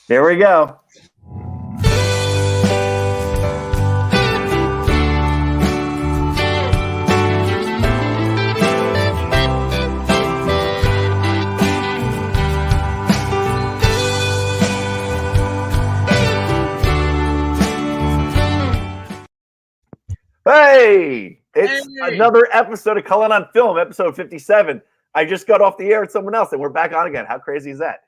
Here we go. Hey, it's another episode of Cullen on Film, episode 57. I just got off the air with someone else, and we're back on again. How crazy is that?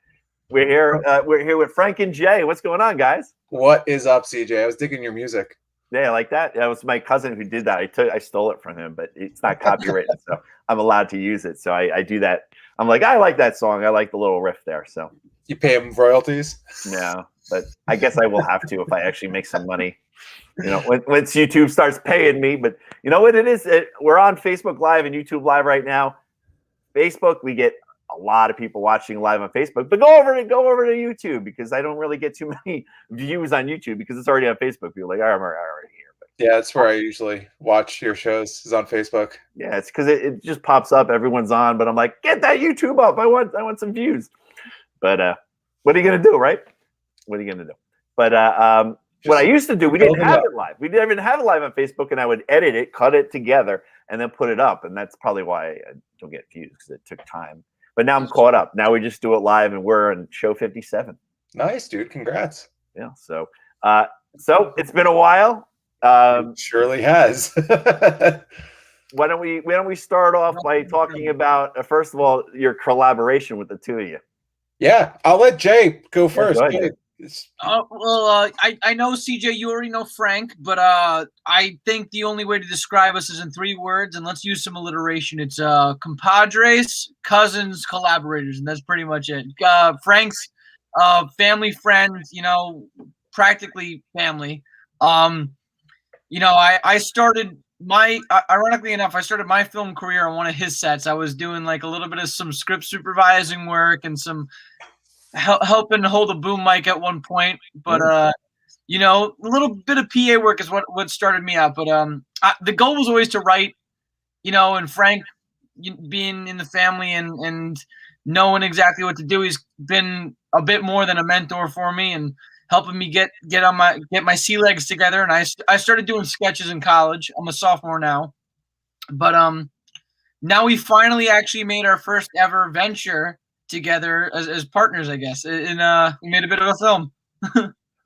We're here with Frank and Jay. What's going on, guys? What is up, CJ? I was digging your music. Yeah, like that. That was my cousin who did that. I stole it from him, but it's not copyrighted, so I'm allowed to use it. So I do that. I'm like, I like that song. I like the little riff there. So you pay him royalties? No, but I guess I will have to if I actually make some money. You know, once YouTube starts paying me. But you know what it is? We're on Facebook Live and YouTube Live right now. Facebook, we get a lot of people watching live on Facebook, but go over to YouTube because I don't really get too many views on YouTube because it's already on Facebook. People are like, I'm already here. But, yeah, that's where I usually watch your shows is on Facebook. Yeah, it's because it just pops up. Everyone's on, but I'm like, get that YouTube up. I want some views. But what are you gonna do, right? What are you gonna do? But what I used to do, we didn't have it live. We didn't even have it live on Facebook, and I would edit it, cut it together, and then put it up. And that's probably why I don't get views because it took time. But now I'm caught up. Now we just do it live, and we're on show 57. Nice, dude. Congrats. Yeah. So it's been a while. It surely has. Why don't we start off by talking about first of all your collaboration with the two of you? Yeah, I'll let Jay go first. Go ahead. I know CJ, you already know Frank, but I think the only way to describe us is in 3 words, and let's use some alliteration. It's compadres, cousins, collaborators, and that's pretty much it. Frank's family friend, practically family. I started ironically enough, I started my film career on one of his sets. I was doing like a little bit of some script supervising work and some helping hold a boom mic at one point, but a little bit of PA work is what started me out. But the goal was always to write, and Frank being in the family and knowing exactly what to do, he's been a bit more than a mentor for me and helping me get my sea legs together. And I started doing sketches in college. I'm a sophomore now, but now we finally actually made our first ever venture together as partners, I guess. And we made a bit of a film.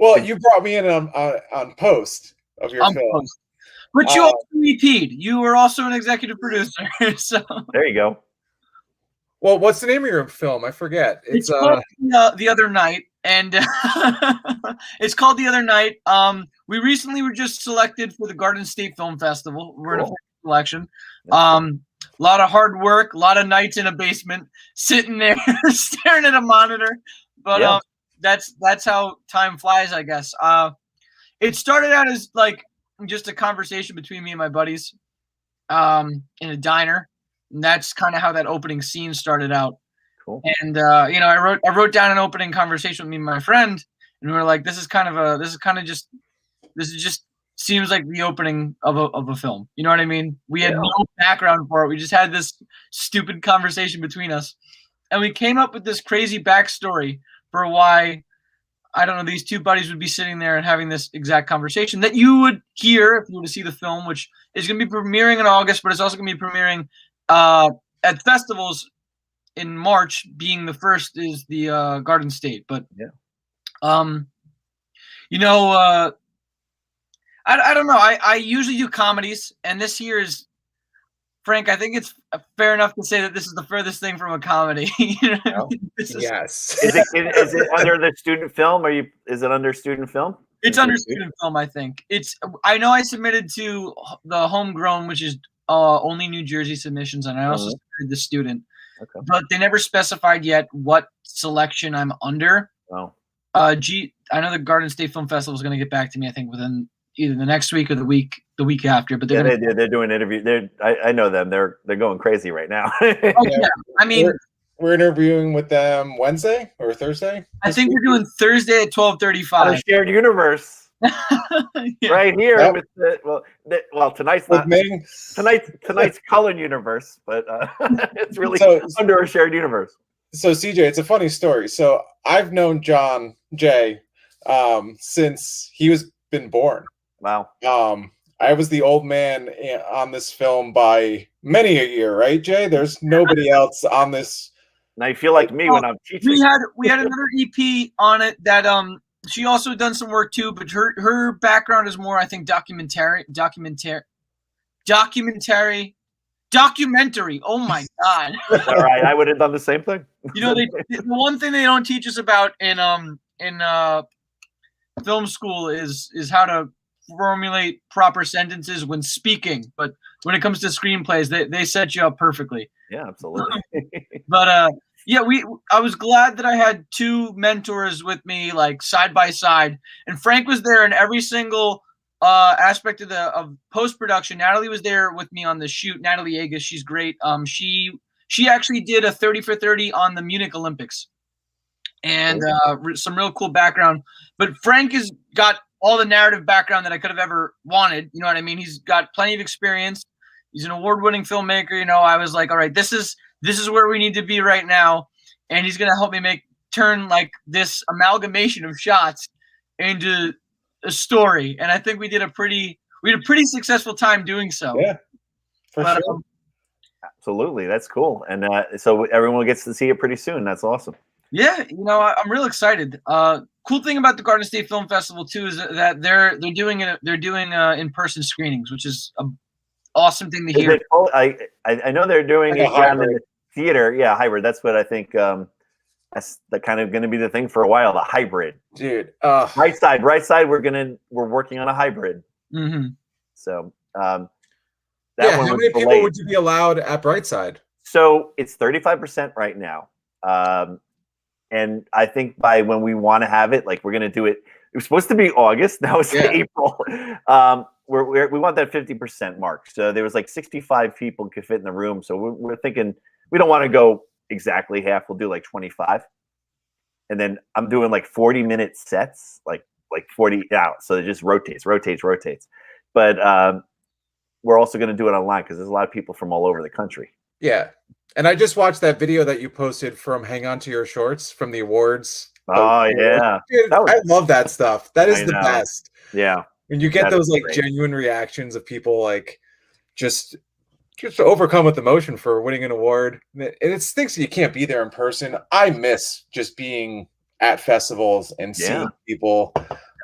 Well, you brought me in on post of your film. Post. But you also EP'd. You were also an executive producer. So there you go. Well, what's the name of your film? I forget. It's called The Other Night, and it's called The Other Night. We recently were just selected for the Garden State Film Festival. We're in a selection. A lot of hard work, a lot of nights in a basement, sitting there staring at a monitor. But that's how time flies, I guess. It started out as like just a conversation between me and my buddies in a diner. And that's kind of how that opening scene started out. Cool. And I wrote down an opening conversation with me and my friend, and we were like, this just seems like the opening of a film. You know what I mean? We had no background for it. We just had this stupid conversation between us. And we came up with this crazy backstory for why, I don't know, these two buddies would be sitting there and having this exact conversation that you would hear if you were to see the film, which is going to be premiering in August, but it's also going to be premiering at festivals in March. Being the first is the Garden State. But, I don't know. I usually do comedies, and this year is, Frank, I think it's fair enough to say that this is the furthest thing from a comedy. Yes. Is it under the student film? Is it under student film? It's under student film, I think. I know I submitted to the Homegrown, which is only New Jersey submissions, and I also submitted the student. Okay. But they never specified yet what selection I'm under. Oh. I know the Garden State Film Festival is going to get back to me, I think, within either the next week or the week after. But they're doing interviews. I know them. They're going crazy right now. I mean, we're interviewing with them Wednesday or Thursday. I think we're doing Thursday at 12:35. On a shared universe. Right here with tonight's not tonight's Cullen universe, but it's really under a shared universe. So CJ, it's a funny story. So I've known John Jay since he was been born. Wow. I was the old man on this film by many a year, right, Jay? There's nobody else on this. Now you feel like me when I'm teaching. We had another EP on it that she also done some work too, but her background is more, I think, documentary. Oh my God! All right, I would have done the same thing. You know, the one thing they don't teach us about in film school is how to formulate proper sentences when speaking. But when it comes to screenplays, they set you up perfectly. Yeah, absolutely. But yeah, I was glad that I had two mentors with me, like side by side, and Frank was there in every single aspect of post production. Natalie was there with me on the shoot. Natalie Agus, she's great. She actually did a 30 for 30 on the Munich Olympics, and some real cool background. But Frank has got all the narrative background that I could have ever wanted. You know what I mean? He's got plenty of experience. He's an award-winning filmmaker. You know, I was like, all right, this is where we need to be right now, and he's gonna help me turn like this amalgamation of shots into a story. And I think we had a pretty successful time doing so. Yeah, for sure. Absolutely, that's cool. And so everyone gets to see it pretty soon. That's awesome. Yeah, you know, I'm real excited. Cool thing about the Garden State Film Festival too is that they're doing in-person screenings, which is an awesome thing to hear. I know they're doing it down in the theater. Yeah, hybrid. That's what I think. That's kind of going to be the thing for a while. The hybrid, dude. Right side. We're working on a hybrid. Mm-hmm. So how many people would you be allowed at Brightside? So it's 35% right now. And I think by when we want to have it, like we're going to do it. It was supposed to be August. Now it's April. We want that 50% mark. So there was like 65 people could fit in the room. So we're thinking we don't want to go exactly half. We'll do like 25. And then I'm doing like 40-minute sets, like 40 out. So it just rotates. But we're also going to do it online because there's a lot of people from all over the country. Yeah. And I just watched that video that you posted from Hang On to Your Shorts from the awards. Oh, yeah. Dude, I love that stuff. That is the best. Yeah. When you get those like genuine reactions of people like just overcome with emotion for winning an award. And it stinks that you can't be there in person. I miss just being at festivals and seeing people.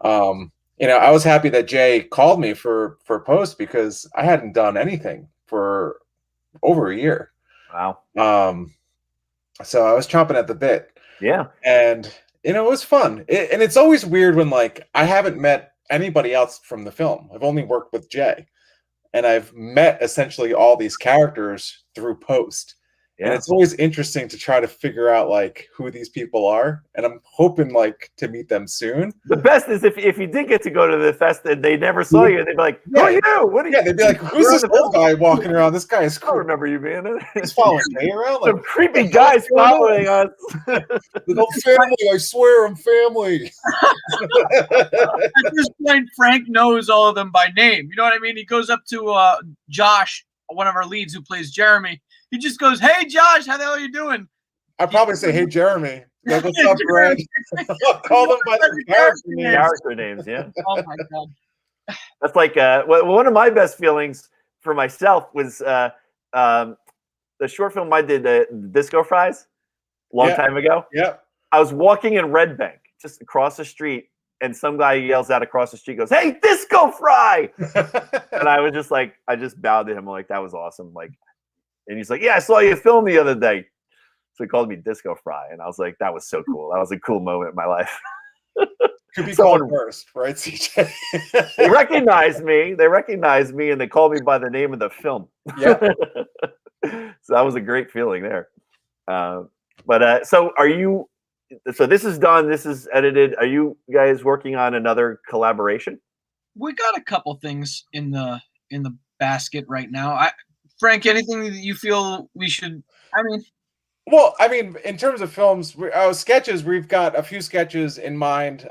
You know, I was happy that Jay called me for post because I hadn't done anything for over a year. Wow. So I was chomping at the bit. Yeah. And, you know, it was fun. And it's always weird when, like, I haven't met anybody else from the film. I've only worked with Jay. And I've met essentially all these characters through post. Yeah. And it's always interesting to try to figure out, like, who these people are. And I'm hoping, like, to meet them soon. The best is if you did get to go to the fest and they never saw you, they'd be like, "Who are you? What are you?" Yeah, they'd be like, "Who's this old guy walking around? This guy is cool." I don't remember you being there. He's following me around. Like, some creepy guys following us. No family, I swear I'm family. At this point, Frank knows all of them by name. You know what I mean? He goes up to Josh, one of our leads who plays Jeremy. He just goes, "Hey, Josh, how the hell are you doing?" I'd probably say, "Hey, Jeremy." Like, what's up, Brad? I'll call them by their character names. Yeah. Oh my God. That's like one of my best feelings for myself was the short film I did, Disco Fries, long time ago. Yeah. I was walking in Red Bank, just across the street, and some guy yells out across the street, goes, "Hey, Disco Fry!" And I was just like, I just bowed to him, like, that was awesome. Like, and he's like, "Yeah, I saw you film the other day." So he called me Disco Fry, and I was like, that was so cool. That was a cool moment in my life. Could be called first, right, CJ? They recognized me, and they called me by the name of the film. Yeah. So that was a great feeling there. So are you? So this is done. This is edited. Are you guys working on another collaboration? We got a couple things in the basket right now. Frank, anything that you feel we should? Well, I mean, in terms of films, sketches, we've got a few sketches in mind.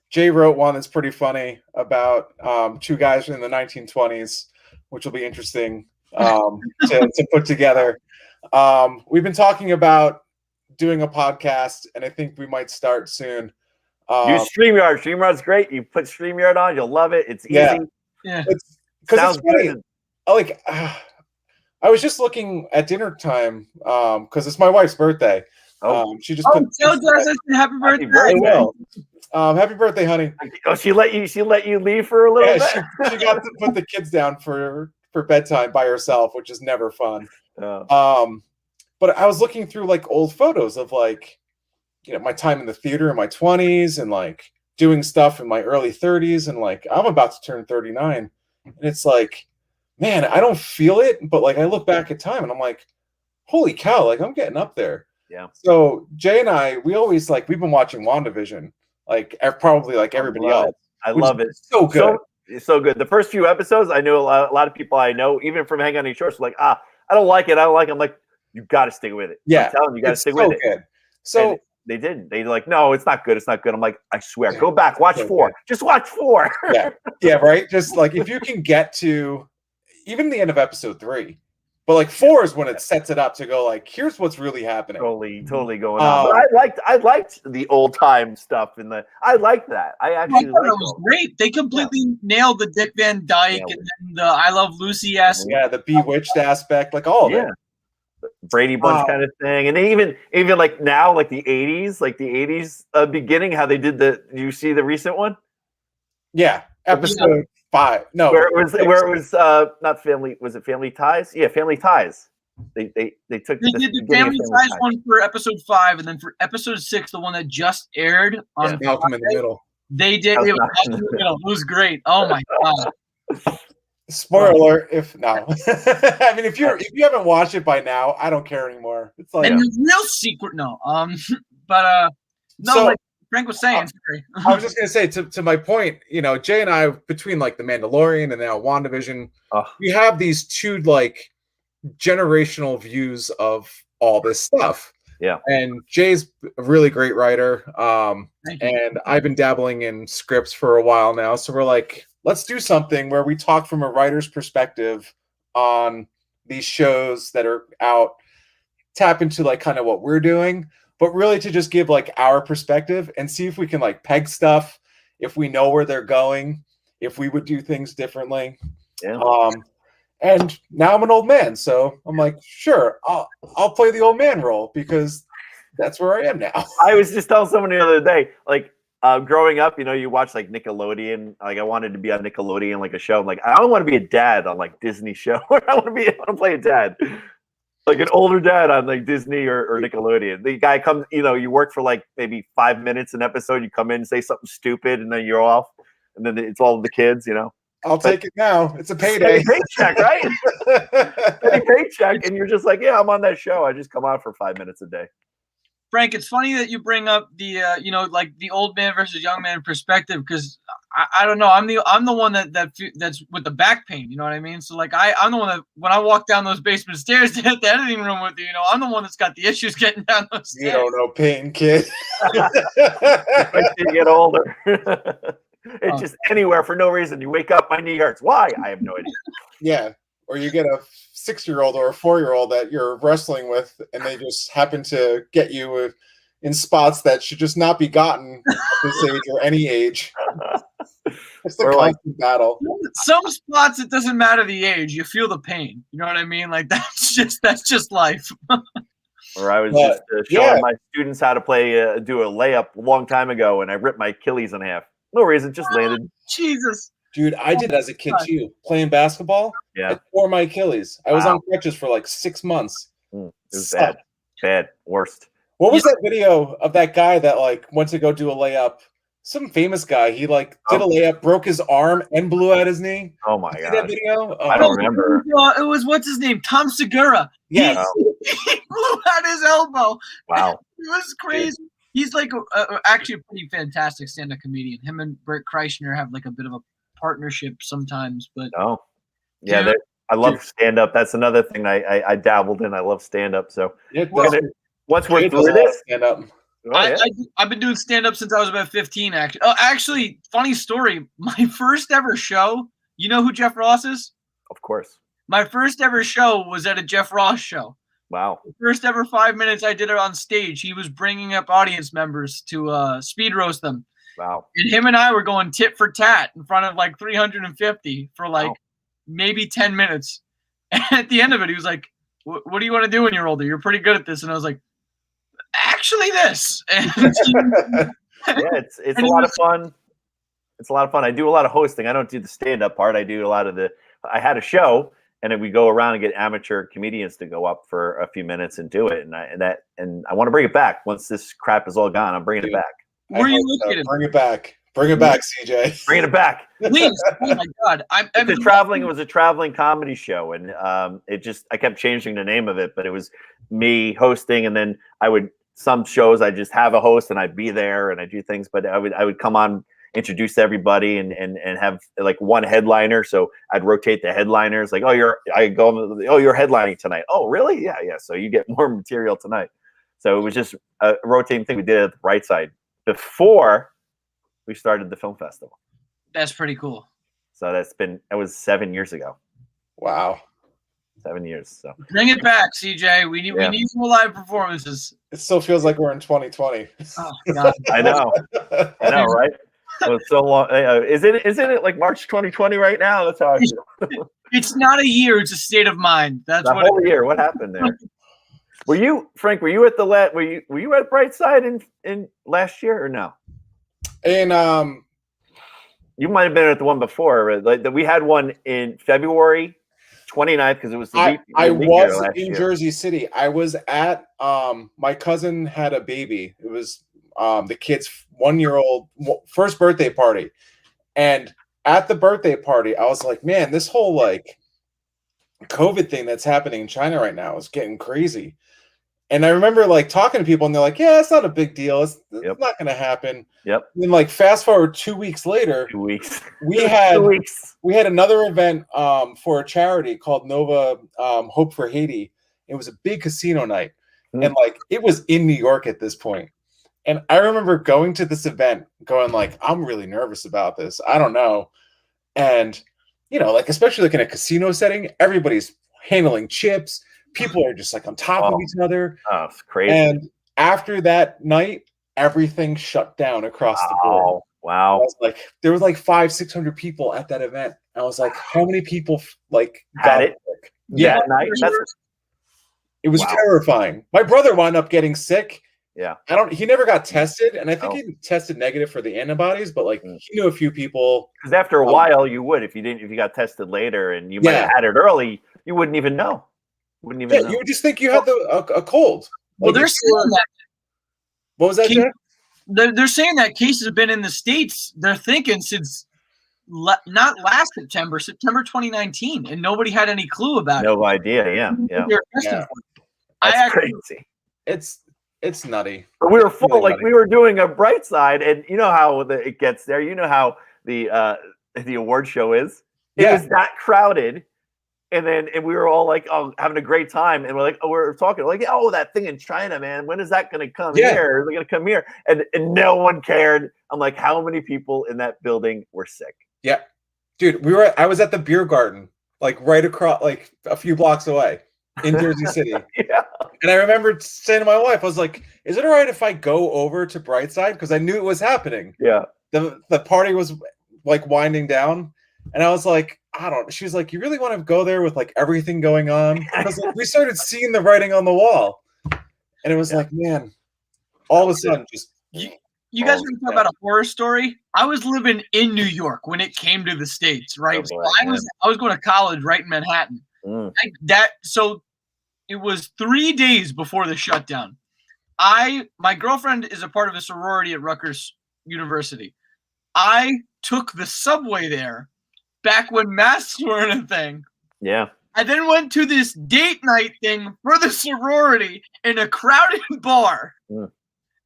Jay wrote one that's pretty funny about two guys in the 1920s, which will be interesting to put together. We've been talking about doing a podcast, and I think we might start soon. Use StreamYard. StreamYard's great. You put StreamYard on, you'll love it. It's easy. Yeah. Because it's funny. Like, I was just looking at dinner time because it's my wife's birthday. She just put happy birthday. Happy birthday, honey. Oh, she let you leave for a little bit. She got to put the kids down for bedtime by herself, which is never fun. But I was looking through like old photos of like, you know, my time in the theater in my 20s and like doing stuff in my early 30s, and like I'm about to turn 39, and it's like, man, I don't feel it, but like I look back at time and I'm like, holy cow, like I'm getting up there. Yeah. So Jay and I, we've been watching WandaVision, like probably like everybody else. I love it. So good. It's so good. The first few episodes, I knew a lot of people I know, even from Hang On These Shorts, like, I don't like it. I'm like, you got to stick with it. Yeah. I'm telling you, you got to stick with it. So and they didn't. They're like, no, it's not good. It's not good. I'm like, I swear, go back, watch 4. Good. Just watch 4. Yeah, right. Just like if you can get to even the end of episode 3, but like 4 is when it sets it up to go like, here's what's really happening. Totally going on. But I liked the old time stuff I liked that. I actually thought it was great. They completely nailed the Dick Van Dyke and then the I Love Lucy aspect. Yeah, the Bewitched aspect, like all of it. Brady Bunch kind of thing. And they even like now, like the 80s beginning, how they did you see the recent one? Yeah. Episode 5. No. Where it was not Family, was it Family Ties? Yeah, Family Ties. They did the Family Ties one for episode 5, and then for episode 6, the one that just aired on Malcolm in the Middle. They did it was great. Oh my god. Spoiler I mean, if you haven't watched it by now, I don't care anymore. It's like, and the real secret, like Frank was saying. Sorry. I was just gonna say to my point, you know, Jay and I, between like the Mandalorian and now WandaVision, we have these 2 like generational views of all this stuff. Yeah. And Jay's a really great writer. And I've been dabbling in scripts for a while now. So we're like, let's do something where we talk from a writer's perspective on these shows that are out, tap into like kind of what we're doing, but really to just give like our perspective and see if we can like peg stuff, if we know where they're going, if we would do things differently. Yeah. And now I'm an old man, so I'm like, sure, I'll play the old man role because that's where I am now. I was just telling someone the other day, like, growing up, you know, you watch like Nickelodeon. Like, I wanted to be on Nickelodeon, like a show. I'm like, I don't want to be a dad on like Disney show. I want to play a dad, like an older dad on like Disney or Nickelodeon. The guy comes, you know, you work for like maybe 5 minutes an episode. You come in, say something stupid, and then you're off. And then it's all the kids, you know. I'll take it now. It's a payday. Paycheck, right? Paycheck, and you're just like, yeah, I'm on that show. I just come on for 5 minutes a day. Frank, it's funny that you bring up the like the old man versus young man perspective, because I don't know, I'm the one that's with the back pain, you know what I mean? So like I'm the one that when I walk down those basement stairs to hit the editing room with you, you know, I'm the one that's got the issues getting down those stairs. You don't know pain, kid. As you get older. It's just anywhere for no reason. You wake up, my knee hurts. Why? I have no idea. Yeah. Or you get a 6-year-old or a 4-year-old that you're wrestling with, and they just happen to get you in spots that should just not be gotten at this age or any age. It's a constant battle. Some spots, it doesn't matter the age. You feel the pain. You know what I mean? Like that's just life. Or I was just showing my students how to do a layup a long time ago, and I ripped my Achilles in half. No reason, just landed. Jesus. Dude, I did as a kid too. Playing basketball, I tore my Achilles. I was on crutches for like 6 months. It was bad, worst. What was that video of that guy that like went to go do a layup? Some famous guy. He like did a layup, broke his arm, and blew out his knee. Oh my god! That video? I don't remember. It was what's his name? Tom Segura. Yeah, he blew out his elbow. Wow, it was crazy. Dude. He's like actually a pretty fantastic stand-up comedian. Him and Bert Kreischer have like a bit of a partnership sometimes, but I love stand-up. That's another thing I dabbled in. I love stand-up. So once we're through this, stand-up. I've been doing stand-up since I was about 15. Actually, funny story. My first ever show. You know who Jeff Ross is? Of course. My first ever show was at a Jeff Ross show. Wow. The first ever 5 minutes I did it on stage, he was bringing up audience members to speed roast them. Wow. And him and I were going tit for tat in front of like 350 for like maybe 10 minutes. And at the end of it, he was like, what do you want to do when you're older? You're pretty good at this. And I was like, actually this. And it's a lot of fun. It's a lot of fun. I do a lot of hosting. I don't do the stand-up part. I do a lot of I had a show, and then we go around and get amateur comedians to go up for a few minutes and do it. And I want to bring it back. Once this crap is all gone, I'm bringing it back. Where are you located? Bring it back. Bring it back, CJ. Bringing it back. Please. Oh my God. It was a traveling comedy show, and I kept changing the name of it, but it was me hosting, and then some shows I just have a host and I'd be there and I do things, but I would come on, introduce everybody and have like one headliner. So I'd rotate the headliners, like, you're headlining tonight. Oh, really? Yeah. So you get more material tonight. So it was just a rotating thing we did at the Bright Side before we started the film festival. That's pretty cool. So that was 7 years ago. Wow. 7 years. So bring it back, CJ. We need more live performances. It still feels like we're in 2020. Oh God. I know, right? Oh, it's so long. Isn't it like March 2020 right now? That's how I feel. It's not a year; it's a state of mind. That's the whole year. What happened there? Were you, Frank? Were you at were you at Brightside in last year or no? And you might have been at the one before. Like we had one in February 29th because it was the week. I was in Jersey City. I was at my cousin had a baby. It was the kid's 1-year-old first birthday party, and at the birthday party, I was like, man, this whole like COVID thing that's happening in China right now is getting crazy. And I remember like talking to people, and they're like, "Yeah, it's not a big deal. It's not going to happen." Yep. And then, like, fast forward 2 weeks later, we had another event for a charity called Nova Hope for Haiti. It was a big casino night, and like it was in New York at this point. And I remember going to this event, going like, "I'm really nervous about this. I don't know." And like especially like in a casino setting, everybody's handling chips. People are just like on top of each other. Oh, it's crazy. And after that night, everything shut down across the board. Wow. I was like, there was like 500-600 people at that event. I was like, how many people like got it? Yeah, that night. It was terrifying. My brother wound up getting sick. Yeah. He never got tested, and I think he tested negative for the antibodies, but like he knew a few people. Because after a while you would, if you got tested later and you might have had it early, you wouldn't even know. Know. You would just think you had a cold. Well, they're saying that. What was that, Jack? They're saying that cases have been in the States. They're thinking since not last September 2019, and nobody had any clue about it. No idea. Yeah. That's crazy. It's nutty. But we were full. Really like nutty. We were doing a Bright Side, and you know how it gets there. You know how the award show is. It was that crowded. And we were all like, having a great time. And we're like, we're talking like, that thing in China, man. When is that going to come here? Is it going to come here? And no one cared. I'm like, how many people in that building were sick? Yeah. Dude, I was at the beer garden, like right across, like a few blocks away in Jersey City. Yeah. And I remember saying to my wife, I was like, is it all right if I go over to Brightside? Because I knew it was happening. Yeah. The party was like winding down. And I was like, she was like, you really want to go there with like everything going on? Because like, we started seeing the writing on the wall. And it was like, man, all of a sudden just. You guys want to talk about a horror story? I was living in New York when it came to the States, right? So I was going to college right in Manhattan. So it was 3 days before the shutdown. My girlfriend is a part of a sorority at Rutgers University. I took the subway there back when masks weren't a thing. Yeah. I then went to this date night thing for the sorority in a crowded bar.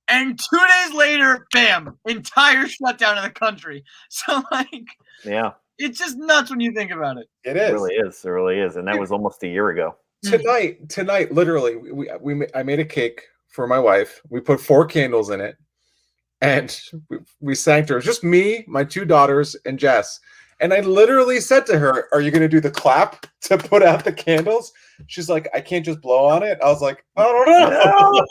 And 2 days later, bam, entire shutdown of the country. So, like, it's just nuts when you think about it. It is. It really is. And that was almost a year ago. Tonight, literally, I made a cake for my wife. We put 4 candles in it. And we sang to her. It was just me, my 2 daughters, and Jess. And I literally said to her, "Are you going to do the clap to put out the candles?" She's like, "I can't just blow on it." I was like, "I don't know."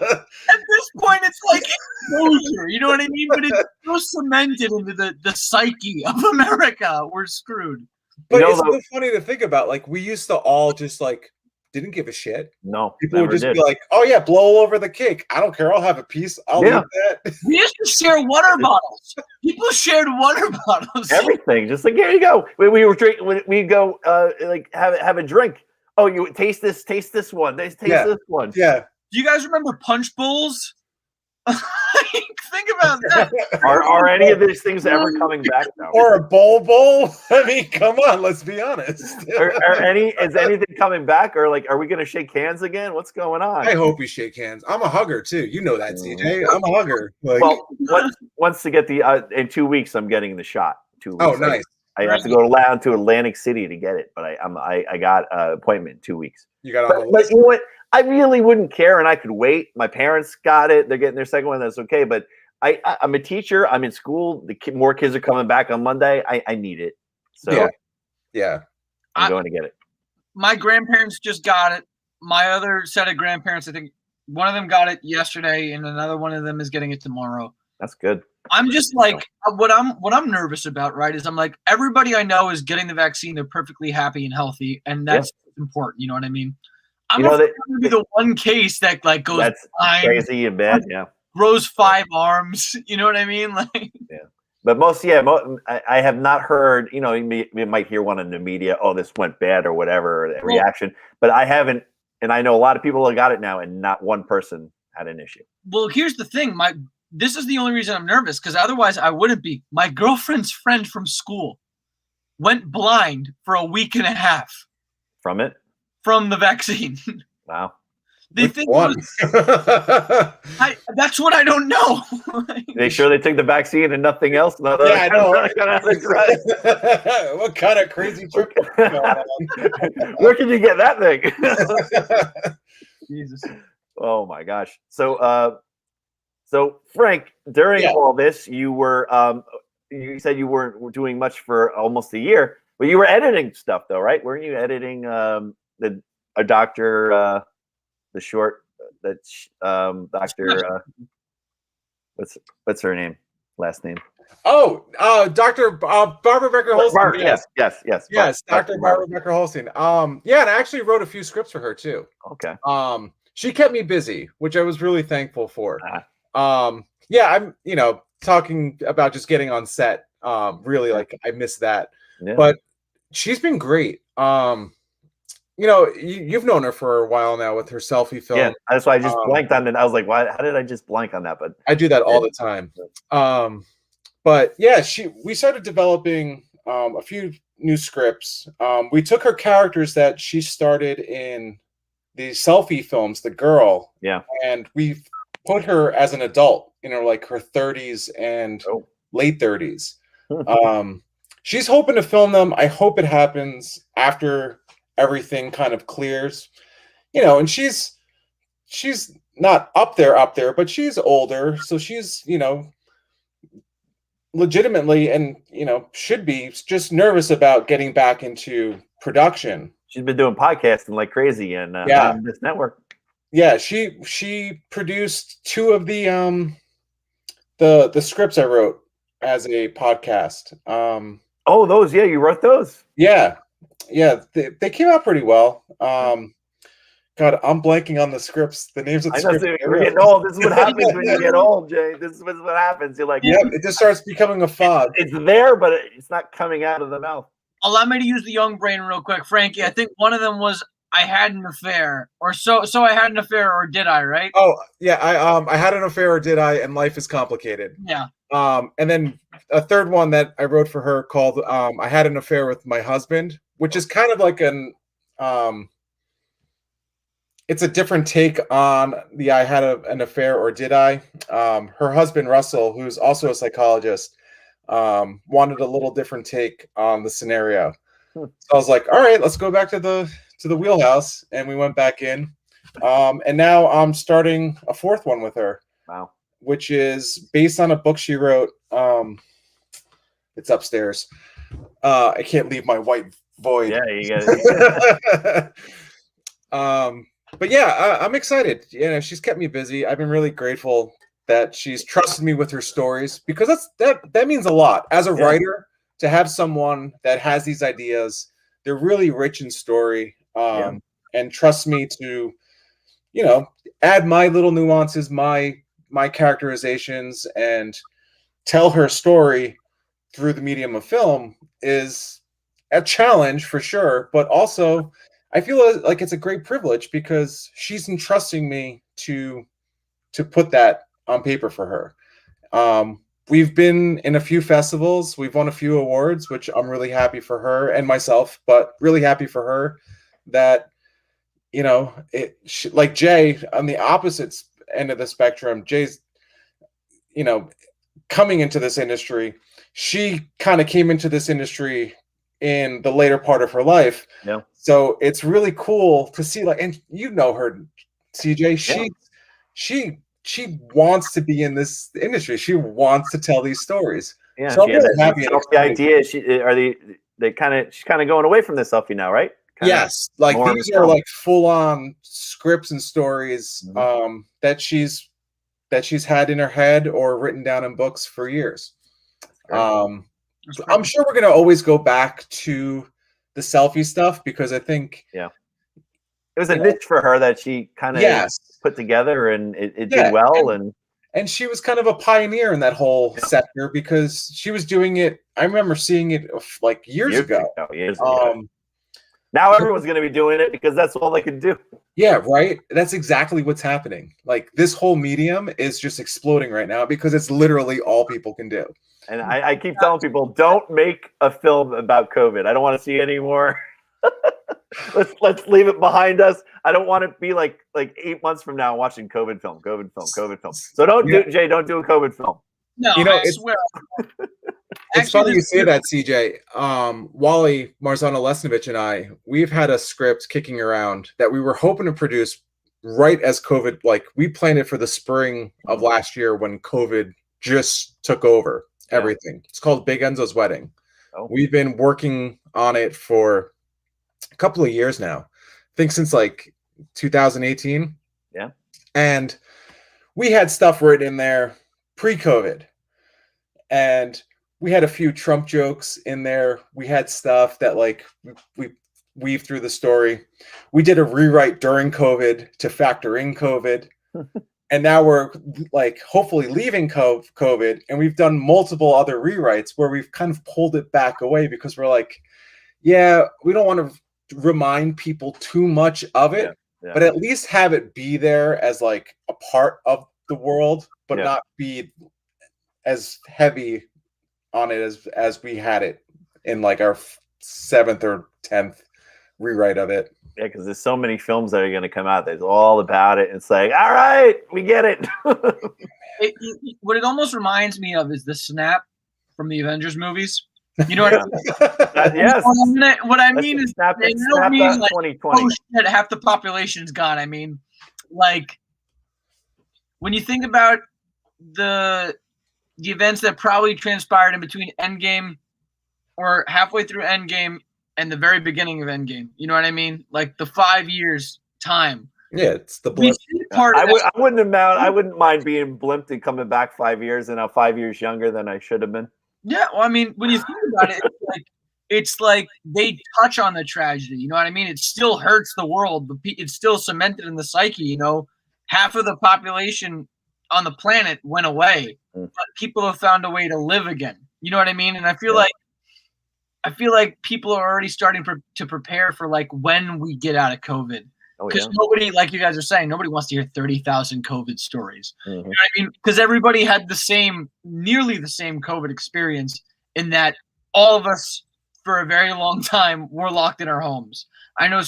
At this point, it's like exposure. You know what I mean? But it's so cemented into the psyche of America. We're screwed. But it's so funny to think about. Like, we used to all just like didn't give a shit. No, people would just be like, "Oh yeah, blow all over the cake. I don't care. I'll have a piece. I'll eat that." We used to share water bottles. People shared water bottles. Everything, just like, here you go. We were drinking. We go like have a drink. Oh, you taste this one. Taste this one. Yeah. Do you guys remember punch bowls? Think about that. Are any of these things ever coming back now? Or a bowl? I mean, come on, let's be honest. Is anything coming back, or like, are we going to shake hands again? What's going on? I hope we shake hands. I'm a hugger too. You know that, CJ. I'm a hugger. Like, well, once to get the in 2 weeks, I'm getting the shot. 2 weeks. Oh, nice. I have to go down to Atlantic City to get it, but I got an appointment in 2 weeks. You got on the list. But you know what? I really wouldn't care, and I could wait. My parents got it; they're getting their second one. That's okay. But I'm a teacher. I'm in school. More kids are coming back on Monday. I need it. So yeah, I'm going to get it. My grandparents just got it. My other set of grandparents, I think one of them got it yesterday, and another one of them is getting it tomorrow. That's good. I'm just like what I'm nervous about, right? Is I'm like, everybody I know is getting the vaccine. They're perfectly happy and healthy, and that's important. You know what I mean? I'm going to be the one case that like goes crazy and bad. Yeah, grows 5 arms. You know what I mean? Like, yeah. But I have not heard. You know, you might hear one in the media. Oh, this went bad or whatever reaction. But I haven't, and I know a lot of people have got it now, and not one person had an issue. Well, here's the thing. This is the only reason I'm nervous, because otherwise I wouldn't be. My girlfriend's friend from school went blind for a week and a half. From it? From the vaccine. Wow. They think that's what I don't know. They sure they took the vaccine and nothing else? Yeah, I know. What kind of crazy trick is going on? Where can you get that thing? Jesus. Oh my gosh. So Frank, during all this, you were you said you weren't doing much for almost a year, but you were editing stuff though, right? Weren't you editing a doctor the short Dr. What's her name? Last name? Oh, Dr. Barbara Becker-Holstein. Yes, Dr. Barbara Becker-Holstein. Yeah, and I actually wrote a few scripts for her too. Okay. She kept me busy, which I was really thankful for. Yeah, I'm, talking about just getting on set. Really, like, I miss that. Yeah. But she's been great. You've known her for a while now with her selfie film. Yeah, that's why I just blanked on it. I was like, why? How did I just blank on that? But I do that all the time. But yeah, we started developing a few new scripts. We took her characters that she started in the selfie films, the girl. Yeah. And we put her as an adult, like her 30s and late 30s. She's hoping to film them. I hope it happens after everything kind of clears, and she's not up there, but she's older. So she's, legitimately, and, should be just nervous about getting back into production. She's been doing podcasting like crazy and on this network. Yeah. She produced 2 of the scripts I wrote as a podcast. Oh, those. Yeah. You wrote those. Yeah. Yeah, they came out pretty well. God, I'm blanking on the scripts. The names of the scripts. We're getting old. This is what happens when you get old, Jay. This is what happens. You're like, it just starts becoming a fog. It's there, but it's not coming out of the mouth. Allow me to use the young brain real quick, Frankie. I think one of them was I had an affair, or so I had an affair, or did I? Right? Oh yeah, I had an affair, or did I? And life is complicated. Yeah. And then a third one that I wrote for her called I had an affair with my husband, which is kind of like it's a different take on the I had an affair, or did I? Her husband, Russell, who's also a psychologist, wanted a little different take on the scenario. So I was like, all right, let's go back to the wheelhouse. And we went back in. And now I'm starting a 4th one with her. Wow. Which is based on a book she wrote. It's upstairs. I can't leave my white void. Yeah, you got but yeah, I'm excited. She's kept me busy. I've been really grateful that she's trusted me with her stories, because that means a lot as a writer, to have someone that has these ideas. They're really rich in story, and trust me to, add my little nuances, my characterizations, and tell her story through the medium of film is a challenge for sure, but also I feel like it's a great privilege because she's entrusting me to put that on paper for her. We've been in a few festivals, we've won a few awards, which I'm really happy for her and myself, but really happy for her that, like Jay on the opposite end of the spectrum. Jay's, coming into this industry. She kind of came into this industry in the later part of her life. Yeah. So it's really cool to see, like, and her, CJ. She wants to be in this industry. She wants to tell these stories. Yeah. So I'm really happy. The idea is she's kind of going away from the selfie now, right? Yes, like these are like full on scripts and stories that she's had in her head or written down in books for years. I'm sure we're going to always go back to the selfie stuff because I think it was a niche for her that she kind of put together, and it did well. And she was kind of a pioneer in that whole sector because she was doing it. I remember seeing it like years ago. Now everyone's going to be doing it because that's all they can do. Yeah, right. That's exactly what's happening. Like this whole medium is just exploding right now because it's literally all people can do. And I keep telling people, don't make a film about COVID. I don't want to see any more. let's leave it behind us. I don't want to be like 8 months from now watching COVID film. So don't do a COVID film. No, I swear. It's funny you say that, CJ. Wally Marzano-Lesnovich and I, we've had a script kicking around that we were hoping to produce right as COVID, like we planned it for the spring of last year when COVID just took over everything. It's called Big Enzo's Wedding. Oh. We've been working on it for a couple of years now. I think since like 2018. Yeah. And we had stuff written in there pre-COVID. And we had a few Trump jokes in there. We had stuff that like we weave through the story. We did a rewrite during COVID to factor in COVID. And now we're like hopefully leaving COVID, and we've done multiple other rewrites where we've kind of pulled it back away because we're like, we don't want to remind people too much of it, but at least have it be there as like a part of the world, but not be as heavy on it as we had it in like our 7th or 10th rewrite of it. Yeah, because there's so many films that are going to come out that's all about it. It's like, all right, we get it. What it almost reminds me of is the snap from the Avengers movies. You know what I mean? Yes. What I mean is, snap they don't mean like, 2020. oh shit, half the population's gone. I mean, like, when you think about the events that probably transpired in between Endgame or halfway through Endgame and the very beginning of Endgame, you know what I mean? Like the 5 years time. Yeah, it's the blip. I wouldn't mind being blimped and coming back 5 years and I'm 5 years younger than I should have been. Yeah, well, I mean, when you think about it, it's like they touch on the tragedy. You know what I mean? It still hurts the world, but it's still cemented in the psyche. You know, half of the population on the planet went away, but people have found a way to live again. You know what I mean? And I feel like people are already starting to prepare for like when we get out of COVID. Because nobody, like you guys are saying, nobody wants to hear 30,000 COVID stories. You know what I mean? Because everybody had nearly the same COVID experience in that all of us, for a very long time, were locked in our homes. I know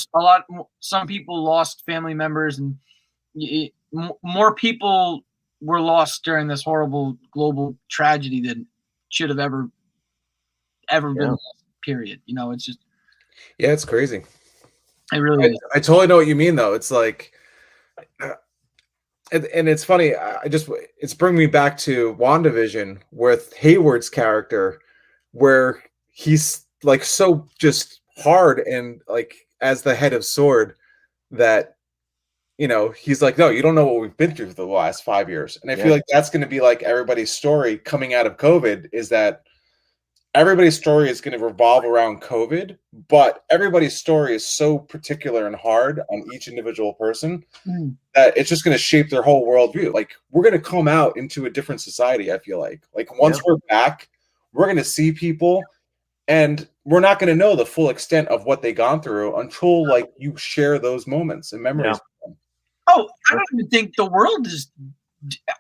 some people lost family members, and more people were lost during this horrible global tragedy than should have ever been lost, period. You know, it's just. Yeah, it's crazy. It really is. I totally know what you mean, though. It's like, and it's funny. It's bringing me back to WandaVision with Hayward's character, where he's like so just hard, and like as the head of Sword, that he's like, no, you don't know what we've been through for the last 5 years. And I feel like that's going to be like everybody's story coming out of COVID, is that everybody's story is going to revolve around COVID, but everybody's story is so particular and hard on each individual person that it's just going to shape their whole worldview. Like, we're going to come out into a different society. I feel like once we're back, we're going to see people, and we're not going to know the full extent of what they gone through until like you share those moments and memories. Oh, I don't even think the world is.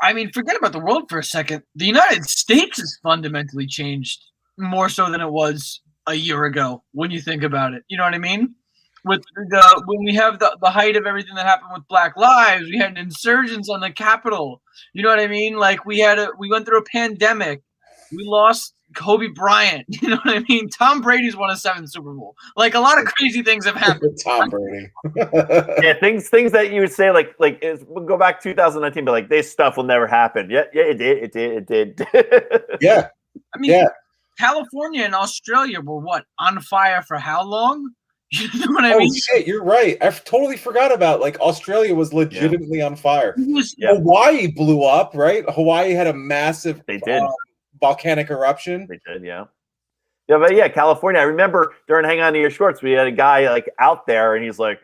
I mean, forget about the world for a second. The United States has fundamentally changed more so than it was a year ago. When you think about it, you know what I mean. When we have the height of everything that happened with Black Lives, we had insurgents on the Capitol. You know what I mean? Like we went through a pandemic. We lost Kobe Bryant. You know what I mean? Tom Brady's won a 7th Super Bowl. Like, a lot of crazy things have happened. Tom Brady. Yeah, things that you would say we'll go back to 2019, but like, this stuff will never happen. Yeah, it did. Yeah. I mean, California and Australia were on fire for how long? You know what I mean? Shit, you're right. I totally forgot about like Australia was legitimately on fire. Hawaii blew up, right? Hawaii had a massive volcanic eruption. They did, yeah. Yeah, but yeah, California. I remember during Hang On to Your Shorts, we had a guy like out there, and he's like,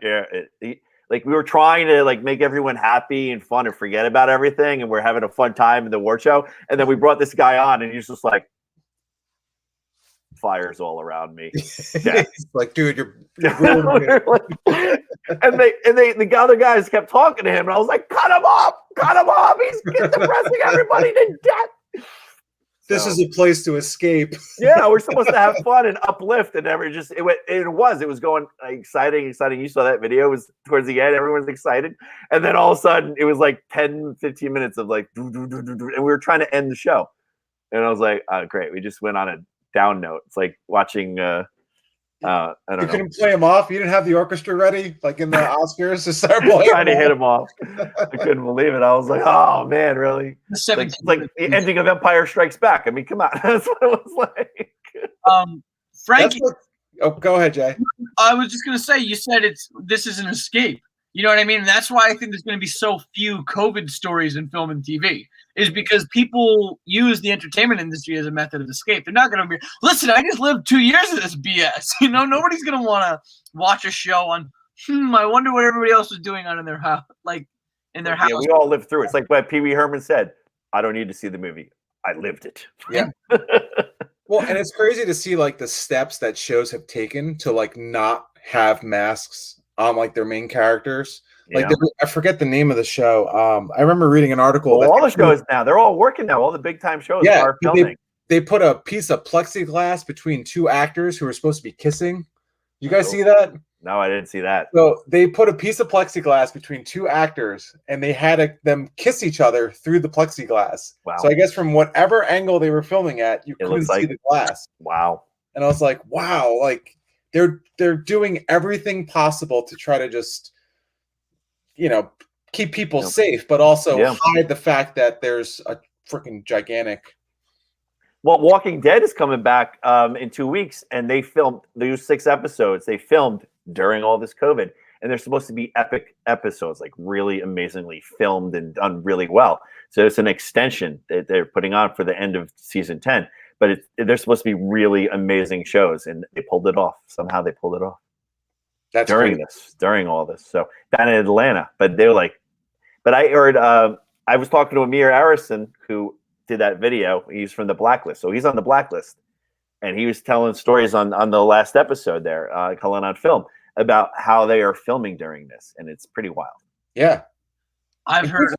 like we were trying to like make everyone happy and fun and forget about everything, and we're having a fun time in the award show. And then we brought this guy on, and he's just like, fires all around me. Yeah. Like, dude, you're and the other guys kept talking to him, and I was like, cut him off, he's depressing everybody to death. This is a place to escape. Yeah, we're supposed to have fun and uplift, and it was going exciting. You saw that video. It was towards the end, everyone's excited, and then all of a sudden it was like 10-15 minutes of like and we were trying to end the show, and I was like, oh, great, we just went on a down note. It's like watching I don't know. You couldn't play him off. You didn't have the orchestra ready, like in the Oscars, to start playing. Trying to hit him off. I couldn't believe it. I was like, "Oh man, really?" Like the ending of Empire Strikes Back. I mean, come on, that's what it was like. Frankie, go ahead, Jay. I was just gonna say, you said this is an escape. You know what I mean? And that's why I think there's going to be so few COVID stories in film and TV, is because people use the entertainment industry as a method of escape. They're not going to be, listen, I just lived 2 years of this BS. You know, nobody's going to want to watch a show on, I wonder what everybody else was doing in their house. Like, in their house. Yeah, we all lived through it. It's like what Pee Wee Herman said, I don't need to see the movie. I lived it. Yeah. Well, and it's crazy to see like the steps that shows have taken to like not have masks on like their main characters. Like I forget the name of the show. I remember reading an article. Well, all the shows now, they're all working now. All the big time shows are filming. They put a piece of plexiglass between two actors who were supposed to be kissing. You guys see that? No, I didn't see that. So they put a piece of plexiglass between two actors, and they had them kiss each other through the plexiglass. Wow. So I guess from whatever angle they were filming at, you couldn't see the glass. Wow. And I was like, wow, like they're doing everything possible to try to just, keep people safe, but also hide the fact that there's a freaking gigantic. Well, Walking Dead is coming back in 2 weeks, and they filmed those 6 episodes. They filmed during all this COVID, and they're supposed to be epic episodes, like really amazingly filmed and done really well. So it's an extension that they're putting on for the end of season 10. But they're supposed to be really amazing shows, and they pulled it off. Somehow they pulled it off. That's during all this. So down in Atlanta, but they were like, but I heard, I was talking to Amir Arison, who did that video. He's from the Blacklist, so he's on the Blacklist, and he was telling stories on the last episode there, Cullen on Film, about how they are filming during this, and it's pretty wild. Yeah, I've heard.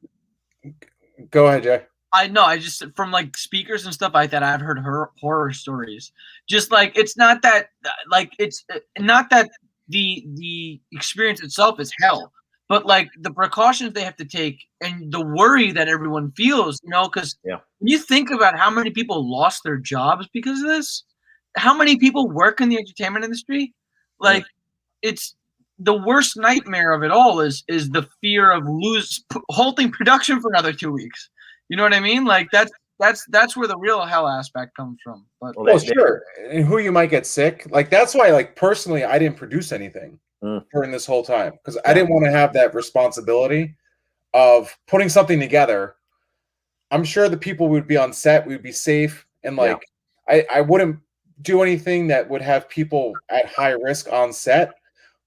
Go ahead, Jay. I know. I just from like speakers and stuff like that. I've heard horror stories. Just like it's not that the experience itself is hell, but like the precautions they have to take and the worry that everyone feels. Because when you think about how many people lost their jobs because of this, how many people work in the entertainment industry, like it's the worst nightmare of it all is the fear of halting production for another 2 weeks. You know what I mean? Like that's where the real hell aspect comes from. But well, sure, and who you might get sick. Like that's why, like personally, I didn't produce anything during this whole time because I didn't want to have that responsibility of putting something together. I'm sure the people would be on set, we'd be safe, and like I wouldn't do anything that would have people at high risk on set.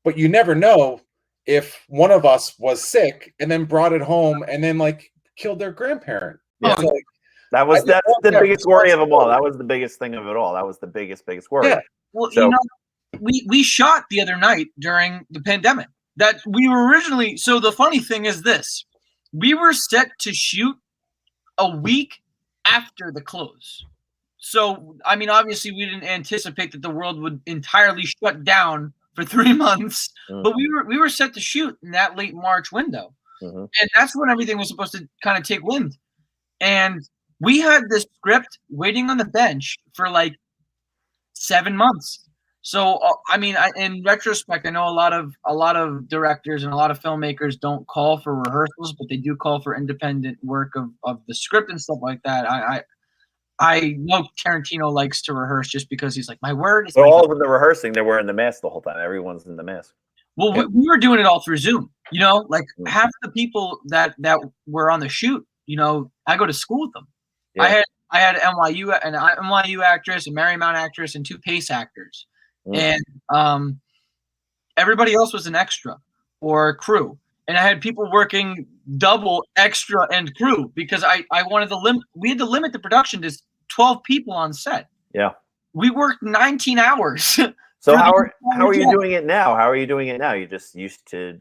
But you never know if one of us was sick and then brought it home and then like killed their grandparent. Yeah. So, like, that's the biggest worry of them all. That was the biggest thing of it all. That was the biggest worry. Yeah. Well, so, we shot the other night during the pandemic. That we were originally. So the funny thing is this: we were set to shoot a week after the close. So I mean, obviously, we didn't anticipate that the world would entirely shut down for 3 months, but we were set to shoot in that late March window, and that's when everything was supposed to kind of take wind. And we had this script waiting on the bench for like 7 months. So I mean, in retrospect, I know a lot of directors and a lot of filmmakers don't call for rehearsals, but they do call for independent work of the script and stuff like that. I know Tarantino likes to rehearse just because he's like, my word is. But all of the rehearsing, they're wearing the mask the whole time. Everyone's in the mask. Well, we were doing it all through Zoom. You know, like half the people that were on the shoot, you know, I go to school with them. Yeah. I had an NYU actress, a Marymount actress, and 2 Pace actors, and everybody else was an extra or crew. And I had people working double, extra, and crew because I wanted to limit. We had to limit the production to 12 people on set. Yeah, we worked 19 hours. So how are you doing it now? How are you doing it now? You just used to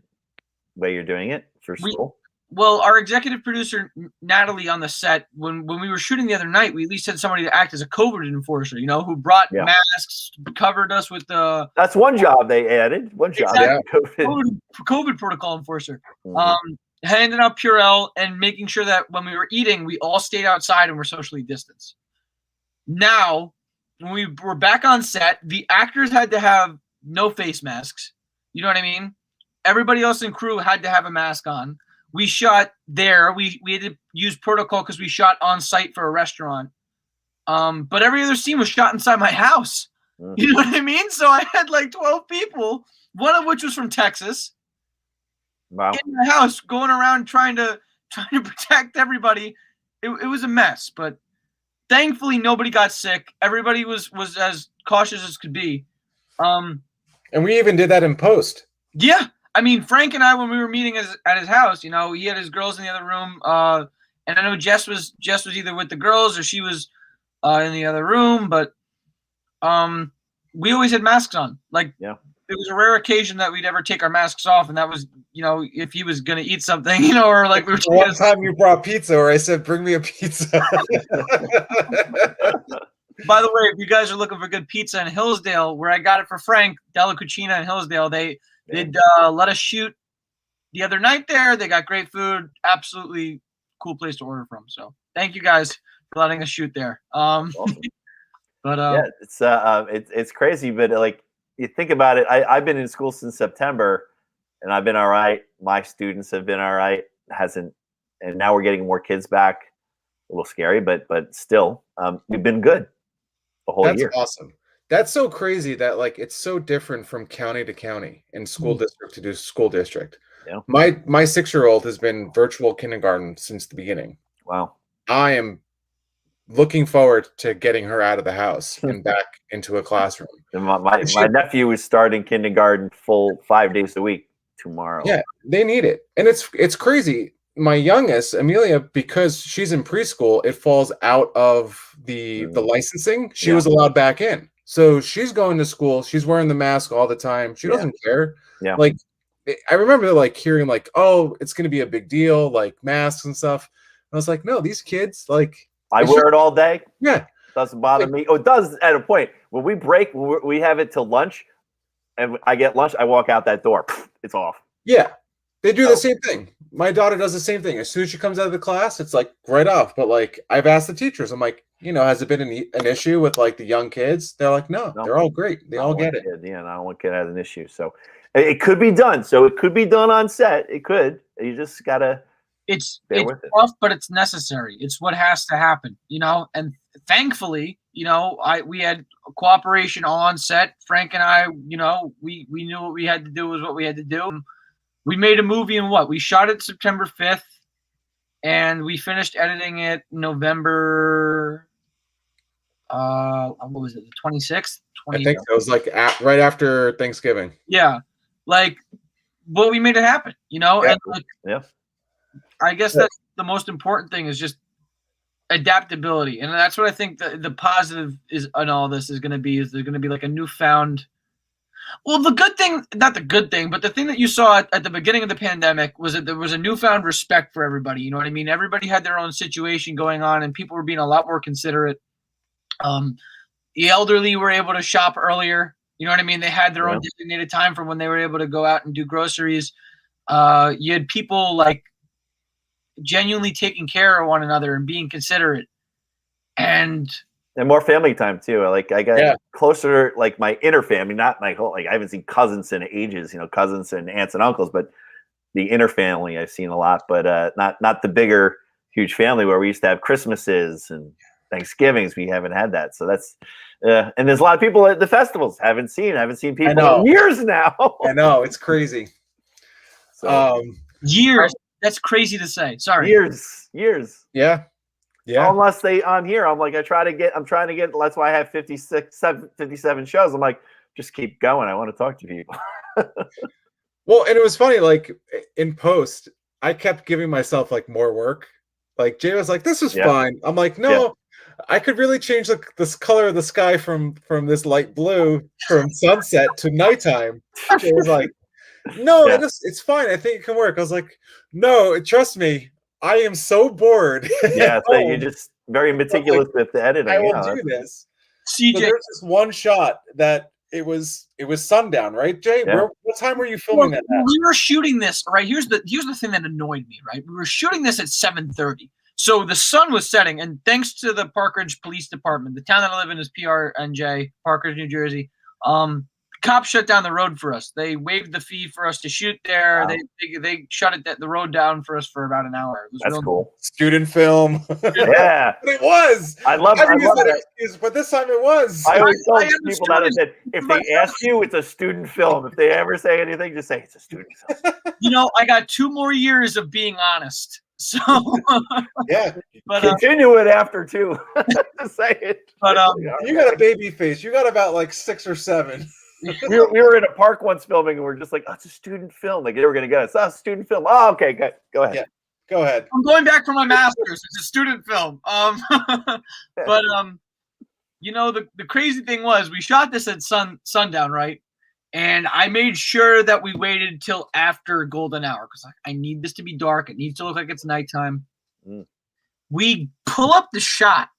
the way you're doing it for school? Well, our executive producer Natalie on the set, when we were shooting the other night, we at least had somebody to act as a COVID enforcer, you know, who brought masks, covered us with the. That's one job they added. One job. Exactly. COVID protocol enforcer. Handing out Purell and making sure that when we were eating, we all stayed outside and were socially distanced. Now, when we were back on set, the actors had to have no face masks. You know what I mean? Everybody else in crew had to have a mask on. We shot there. We had to use protocol because we shot on site for a restaurant. But every other scene was shot inside my house. You know what I mean? So I had like 12 people, one of which was from Texas. Wow. In my house, going around trying to protect everybody. It was a mess, but thankfully nobody got sick. Everybody was as cautious as could be. And we even did that in post. Yeah. I mean, Frank and I, when we were meeting at his house, you know, he had his girls in the other room. And I know Jess was either with the girls or she was in the other room, but we always had masks on. Like, it was a rare occasion that we'd ever take our masks off, and that was, you know, if he was gonna eat something, you know, or like we were. One time you brought pizza, or I said, "Bring me a pizza." By the way, if you guys are looking for good pizza in Hillsdale, where I got it for Frank, Della Cucina in Hillsdale, they did let us shoot the other night there. They got great food, absolutely cool place to order from. So thank you guys for letting us shoot there. Awesome. But it's crazy, but like you think about it, I've been in school since September, and I've been all right. My students have been all right. And now we're getting more kids back. A little scary, but still, we've been good the whole year. That's awesome. That's so crazy that like it's so different from county to county and school district to school district. Yeah. My 6-year-old has been virtual kindergarten since the beginning. Wow. I am looking forward to getting her out of the house and back into a classroom. And my nephew is starting kindergarten full 5 days a week tomorrow. Yeah, they need it. And it's crazy. My youngest, Amelia, because she's in preschool, it falls out of the licensing. She was allowed back in. So she's going to school. She's wearing the mask all the time. She doesn't care. Yeah. Like, I remember like hearing like, oh, it's going to be a big deal, like masks and stuff. I was like, no, these kids, like. I wear it all day. Yeah. Doesn't bother me. Oh, it does at a point. When we break, we have it till lunch, and I get lunch, I walk out that door. It's off. Yeah. They do the same thing. My daughter does the same thing. As soon as she comes out of the class, it's like right off. But like I've asked the teachers, I'm like, you know, has it been an issue with like the young kids? They're like, no, they're all great. They all get it. Yeah, not one kid has an issue. So it could be done. So it could be done on set. It could. You just gotta it's Bear it's with it. tough, but it's necessary. It's what has to happen, and thankfully, we had cooperation on set. Frank and I, we knew what we had to do was what we had to do. We made a movie in we shot it September 5th, and we finished editing it November. What was it? The 26th. I think it was like right after Thanksgiving. Yeah, but we made it happen. And I guess that's the most important thing is just adaptability, and that's what I think the positive is in all this is going to be. Is there's going to be like a newfound. Well, the good thing, not the good thing, but the thing that you saw at the beginning of the pandemic was that there was a newfound respect for everybody. You know what I mean? Everybody had their own situation going on, and people were being a lot more considerate. The elderly were able to shop earlier. You know what I mean? They had their own designated time for when they were able to go out and do groceries. You had people genuinely taking care of one another and being considerate, and more family time too. Like I got closer, like my inner family, not my whole. Like I haven't seen cousins in ages, cousins and aunts and uncles, but the inner family I've seen a lot, but not the bigger, huge family where we used to have Christmases and Thanksgivings. We haven't had that, so that's. And there's a lot of people at the festivals haven't seen people in years now. I know, it's crazy. So, years. That's crazy to say. Sorry. Years. Yeah. Unless they on here, I'm trying to get. That's why I have 57 shows. I'm like, just keep going. I want to talk to people. Well, and it was funny. Like in post, I kept giving myself more work. Like Jay was like, "This is fine." I'm like, "No, I could really change this color of the sky from this light blue from sunset to nighttime." Jay was like, "No, it's fine. I think it can work." I was like, "No, trust me. I am so bored." Yeah, so you're just very meticulous with the editing. I will do this. CJ, so there's this one shot that it was sundown, right, Jay? What time were you filming that at? We were shooting this, right? Here's the thing that annoyed me, right? We were shooting this at 7:30. So the sun was setting, and thanks to the Parkridge Police Department, the town that I live in is PRNJ, Parkridge, New Jersey. Cops shut down the road for us. They waived the fee for us to shoot there. Wow. They shut the road down for us for about an hour. It was That's cool. Student film. Yeah, but it was. I love that excuse, but this time it was. I always tell people that if they ask you, it's a student film. If they ever say anything, just say it's a student film. I got 2 more years of being honest. So but continue it after 2. Say it. But you got a baby face. You got about 6 or 7. we were in a park once filming, and we're just like, "Oh, it's a student film." Like they were gonna go, "It's a student film." Oh, okay, good. Go ahead. Yeah, go ahead. I'm going back for my master's. It's a student film. But the crazy thing was we shot this at sundown, right? And I made sure that we waited till after golden hour because I need this to be dark. It needs to look like it's nighttime. We pull up the shot,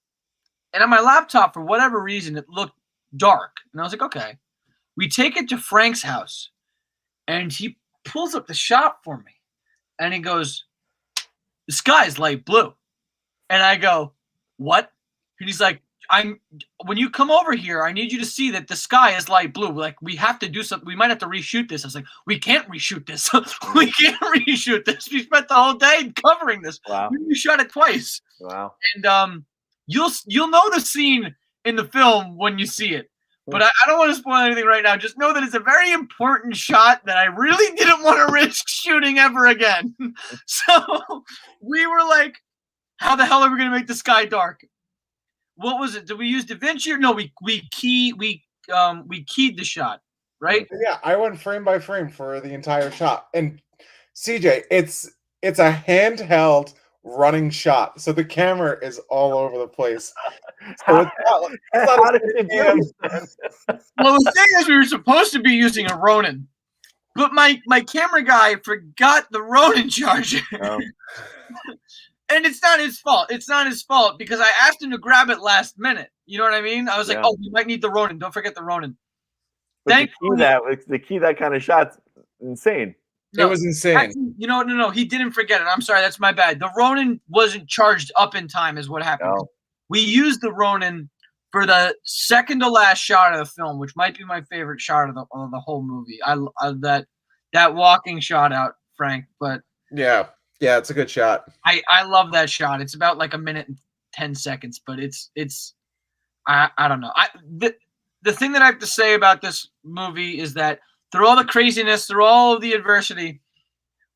and on my laptop, for whatever reason, it looked dark. And I was like, okay. We take it to Frank's house, and he pulls up the shot for me. And he goes, "The sky's light blue." And I go, "What?" And he's like, when you come over here, I need you to see that the sky is light blue. We have to do something. We might have to reshoot this. I was like, we can't reshoot this. We can't reshoot this. We spent the whole day covering this. Wow. We shot it twice. Wow. And you'll know the scene in the film when you see it. But I don't want to spoil anything right now. Just know that it's a very important shot that I really didn't want to risk shooting ever again. So we were like, how the hell are we going to make the sky dark? What was it? Did we use DaVinci or no? We keyed the shot, right? Yeah, I went frame by frame for the entire shot. And CJ, it's a handheld running shot, so the camera is all over the place. So how did it do? Well, the thing is, we were supposed to be using a Ronin, but my camera guy forgot the Ronin charger. Oh. And it's not his fault. It's not his fault because I asked him to grab it last minute. You know what I mean? I was like, "Oh, you might need the Ronin. Don't forget the Ronin." The key that kind of shot's insane. No, it was insane. Actually, no. He didn't forget it. I'm sorry. That's my bad. The Ronin wasn't charged up in time is what happened. No. We used the Ronin for the second to last shot of the film, which might be my favorite shot of the whole movie. I that walking shot out, Frank. But yeah. Yeah, it's a good shot. I love that shot. It's about like 1:10, but it's I don't know. The thing that I have to say about this movie is that through all the craziness, through all of the adversity,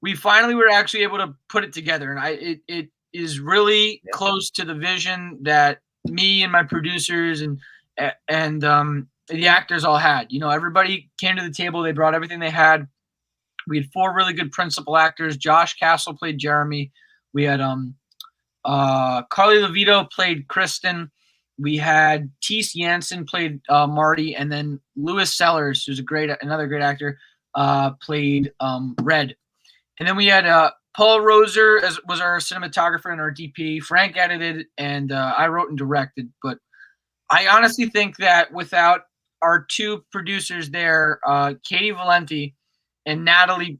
we finally were actually able to put it together, and it is really close to the vision that me and my producers and the actors all had. You know, everybody came to the table. They brought everything they had. We had 4 really good principal actors. Josh Castle played Jeremy. We had Carly Levito played Kristen. We had Teese Jansen played Marty, and then Lewis Sellers, who's another great actor, played Red. And then we had Paul Roser was our cinematographer and our DP. Frank edited, and I wrote and directed. But I honestly think that without our 2 producers there, Katie Valenti and Natalie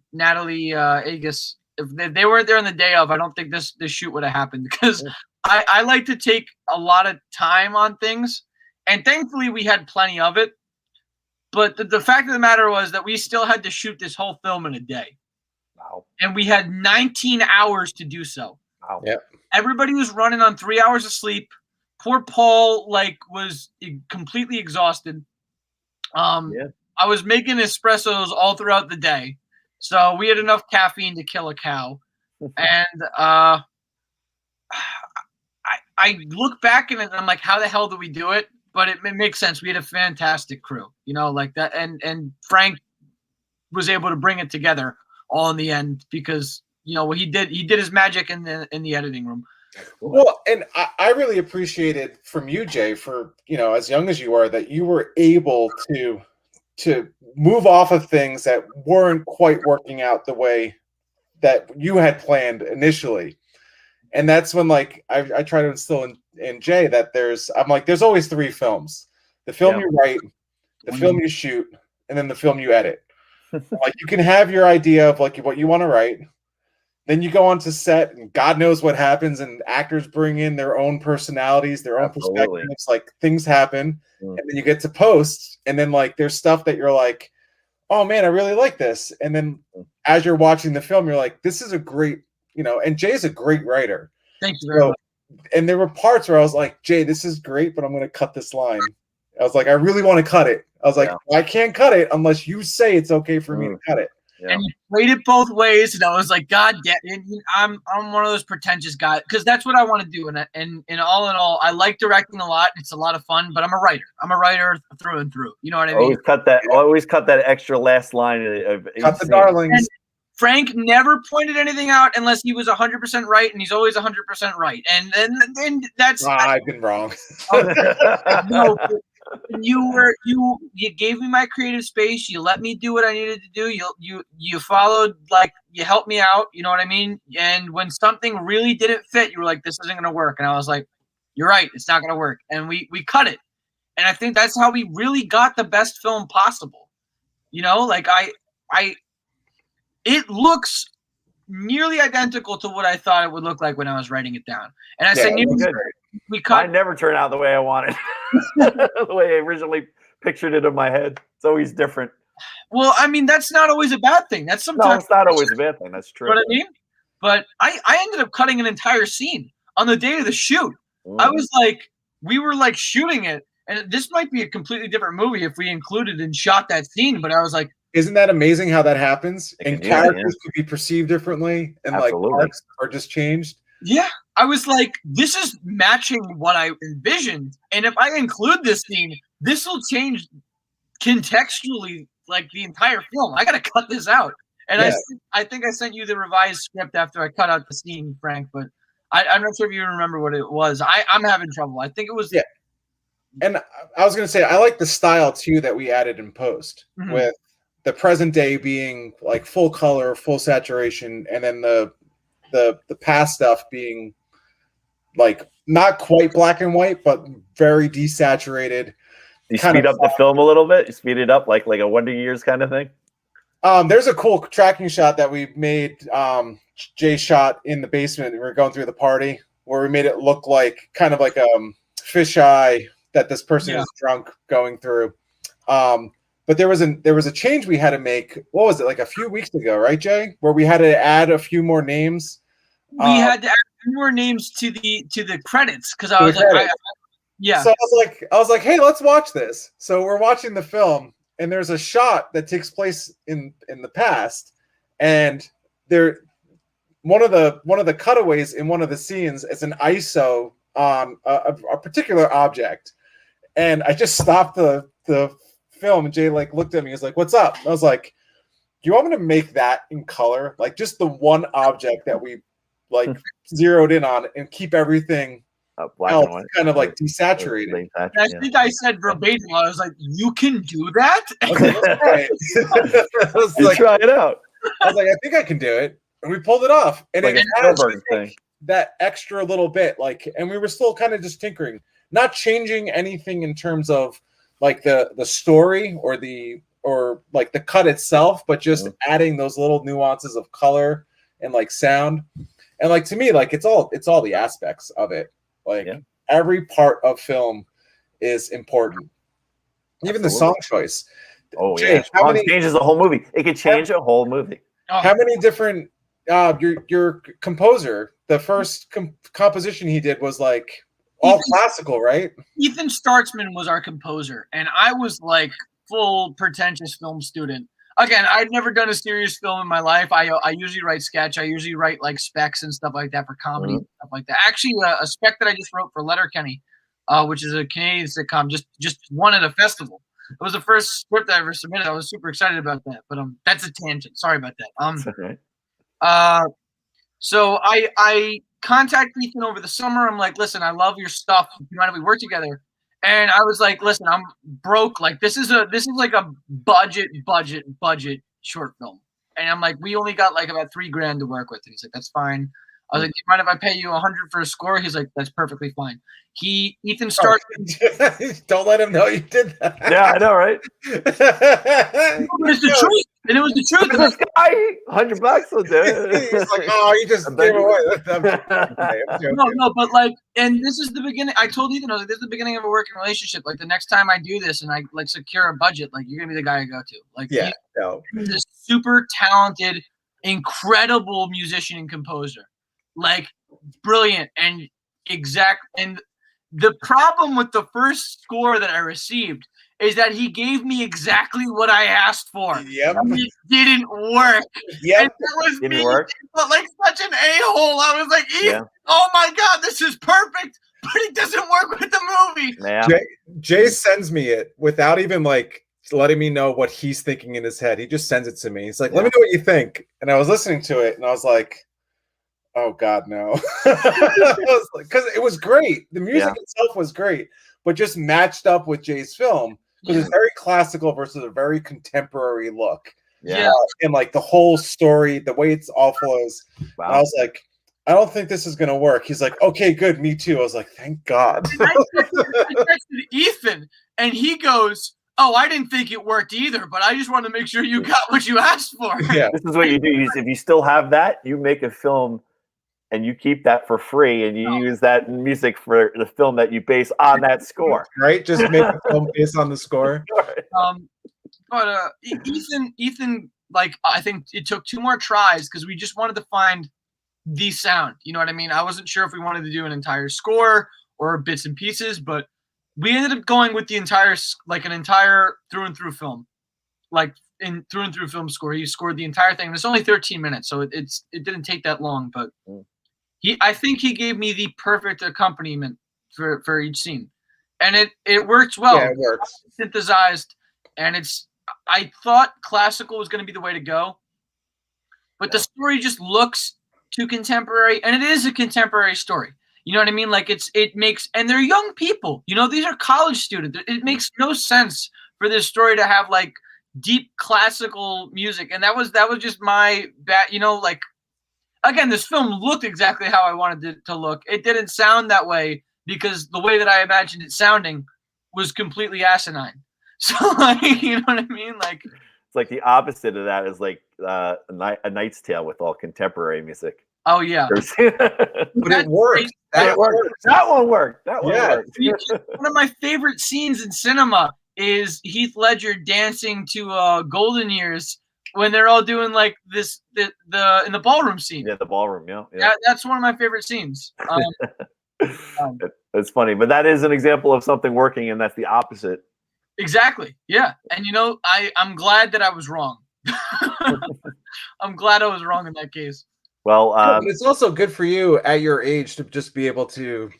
Agus, if they weren't there on the day of, I don't think this shoot would have happened, because I like to take a lot of time on things, and thankfully we had plenty of it. But the fact of the matter was that we still had to shoot this whole film in a day. Wow. And we had 19 hours to do so. Wow. Yep. Everybody was running on 3 hours of sleep. Poor Paul was completely exhausted. I was making espressos all throughout the day, so we had enough caffeine to kill a cow. And I look back and I'm like, how the hell do we do it? But it makes sense. We had a fantastic crew, you know, like that. And Frank was able to bring it together all in the end, because, you know, he did his magic in the editing room. Well, and I really appreciated from you, Jay, for, you know, as young as you are, that you were able to move off of things that weren't quite working out the way that you had planned initially. And that's when, like, I try to instill in Jay that there's always 3 films: the film you write, the film you shoot, and then the film you edit. Like, you can have your idea of like what you want to write, then you go onto set, and God knows what happens, and actors bring in their own personalities, their own perspectives. Like, things happen, and then you get to post, and then like there's stuff that you're like, oh man, I really like this, and then as you're watching the film, you're like, this is a great, you know. And Jay's a great writer. Thank you very much. And there were parts where I was like, Jay, this is great, but I'm going to cut this line. I was like, I really want to cut it. I was like, I can't cut it unless you say it's okay for me to cut it. Yeah. And you played it both ways, and I was like, God damn it. I'm one of those pretentious guys, because that's what I want to do. And all in all, I like directing a lot. It's a lot of fun, but I'm a writer. I'm a writer through and through. You know what I mean? Always cut that extra last line of cut the darlings. And Frank never pointed anything out unless he was 100% right, and he's always 100% right. And then that's I've been wrong. No, you gave me my creative space. You let me do what I needed to do. You followed, like, you helped me out. You know what I mean? And when something really didn't fit, you were like, this isn't going to work. And I was like, you're right. It's not going to work. And we cut it. And I think that's how we really got the best film possible. You know, like it looks nearly identical to what I thought it would look like when I was writing it down. And I said, we cut. Mine never turned out the way I wanted. The way I originally pictured it in my head. It's always different. Well, I mean, that's not always a bad thing. That's sometimes. No, it's not always a bad thing. That's true. You know what I mean? But I ended up cutting an entire scene on the day of the shoot. I was like, we were like shooting it, and this might be a completely different movie if we included and shot that scene. But I was like, isn't that amazing how that happens? And characters could be perceived differently, and like parts are just changed. Yeah, I was like, this is matching what I envisioned, and if I include this scene, this will change contextually, like, the entire film. I got to cut this out. And I think I sent you the revised script after I cut out the scene, Frank, but I'm not sure if you remember what it was. I'm having trouble. I think it was. Yeah. And I was going to say, I like the style too that we added in post, with the present day being like full color, full saturation, and then the past stuff being like not quite black and white, but very desaturated. You speed up the film a little bit. You speed it up like a Wonder Years kind of thing. There's a cool tracking shot that we made. Jay shot in the basement. We were going through the party where we made it look like kind of like a fisheye that this person is drunk going through. But there was a change we had to make. What was it, like a few weeks ago, right, Jay? Where we had to add a few more names We had to add more names to the credits because I was like, yeah. So I was like, hey, let's watch this. So we're watching the film, and there's a shot that takes place in the past, and one of the cutaways in one of the scenes is an ISO on a particular object, and I just stopped the film, and Jay like looked at me. He's like, "What's up?" And I was like, "Do you want me to make that in color, like just the one object that we like zeroed in on, and keep everything black and white, kind of like desaturated?" I think I said verbatim. I was like, "You can do that." I was like, try it out. I was like, I think I can do it. And we pulled it off. And like it had thing. That extra little bit, like, and we were still kind of just tinkering, not changing anything in terms of like the story or like the cut itself, but just adding those little nuances of color and like sound. And like to me, like it's all the aspects of it. Like every part of film is important. Even the song choice. Oh, Jay, yeah. Changes the whole movie. It could change a whole movie. How many different your composer, the first composition he did was like all classical, right? Ethan Startzman was our composer, and I was like full pretentious film student. Again, I'd never done a serious film in my life. I usually write sketch. I usually write like specs and stuff like that for comedy and stuff like that. Actually, a spec that I just wrote for Letterkenny, which is a Canadian sitcom, just won at a festival. It was the first script I ever submitted. I was super excited about that, but that's a tangent. Sorry about that. Okay. So I contacted Ethan over the summer. I'm like, listen, I love your stuff. You mind if we work together? And I was like, listen, I'm broke. Like this is like a budget short film. And I'm like, we only got like about $3,000 to work with. And he's like, that's fine. I was like, do you mind if I pay you $100 for a score? He's like, that's perfectly fine. Ethan started. Don't let him know you did that. Yeah, I know, right? It's the truth, and it was the truth. This guy, $100 will do it. He's like, oh, you just gave away. No, but like, and this is the beginning. I told Ethan, I was like, this is the beginning of a working relationship. Like the next time I do this and I like secure a budget, like you're gonna be the guy I go to. Like, he's a super talented, incredible musician and composer. Like brilliant and exact. And the problem with the first score that I received is that he gave me exactly what I asked for. Yep. And it didn't work. Yep. And that was didn't me. work. But like such an a-hole. I was like, oh my God, this is perfect. But it doesn't work with the movie. Yeah. Jay sends me it without even like letting me know what he's thinking in his head. He just sends it to me. He's like, let me know what you think. And I was listening to it and I was like, oh God, no. Because it was great. The music itself was great, but just matched up with Jay's film because it's very classical versus a very contemporary look. Yeah. And like the whole story, the way it's all flows. Wow. I was like, I don't think this is going to work. He's like, okay, good. Me too. I was like, thank God. I texted Ethan and he goes, oh, I didn't think it worked either, but I just want to make sure you got what you asked for. Yeah. This is what you do. If you still have that, you make a film and you keep that for free, and you use that music for the film that you base on that score. Right? Just make a film based on the score. But Ethan, like, I think it took 2 more tries because we just wanted to find the sound. You know what I mean? I wasn't sure if we wanted to do an entire score or bits and pieces, but we ended up going with the entire, like an entire through and through film, like in through and through film score. He scored the entire thing. It's only 13 minutes, so it didn't take that long, but. I think he gave me the perfect accompaniment for each scene, and it works well. Yeah, it works. Synthesized, and I thought classical was going to be the way to go, but the story just looks too contemporary, and it is a contemporary story. You know what I mean? Like it makes, and they're young people. You know, these are college students. It makes no sense for this story to have like deep classical music, and that was just my bad. You know, like. Again, this film looked exactly how I wanted it to look. It didn't sound that way because the way that I imagined it sounding was completely asinine. So, like, you know what I mean? Like, it's like the opposite of that is like a Knight's Tale with all contemporary music. Oh yeah, but it worked. That one worked. That one worked. One of my favorite scenes in cinema is Heath Ledger dancing to Golden Years when they're all doing like this the in the ballroom scene. Yeah, the ballroom. Yeah. That's one of my favorite scenes. It's funny, but that is an example of something working, and that's the opposite. Exactly. Yeah, and I'm glad that I was wrong. I'm glad I was wrong in that case. Well, but it's also good for you at your age to just be able to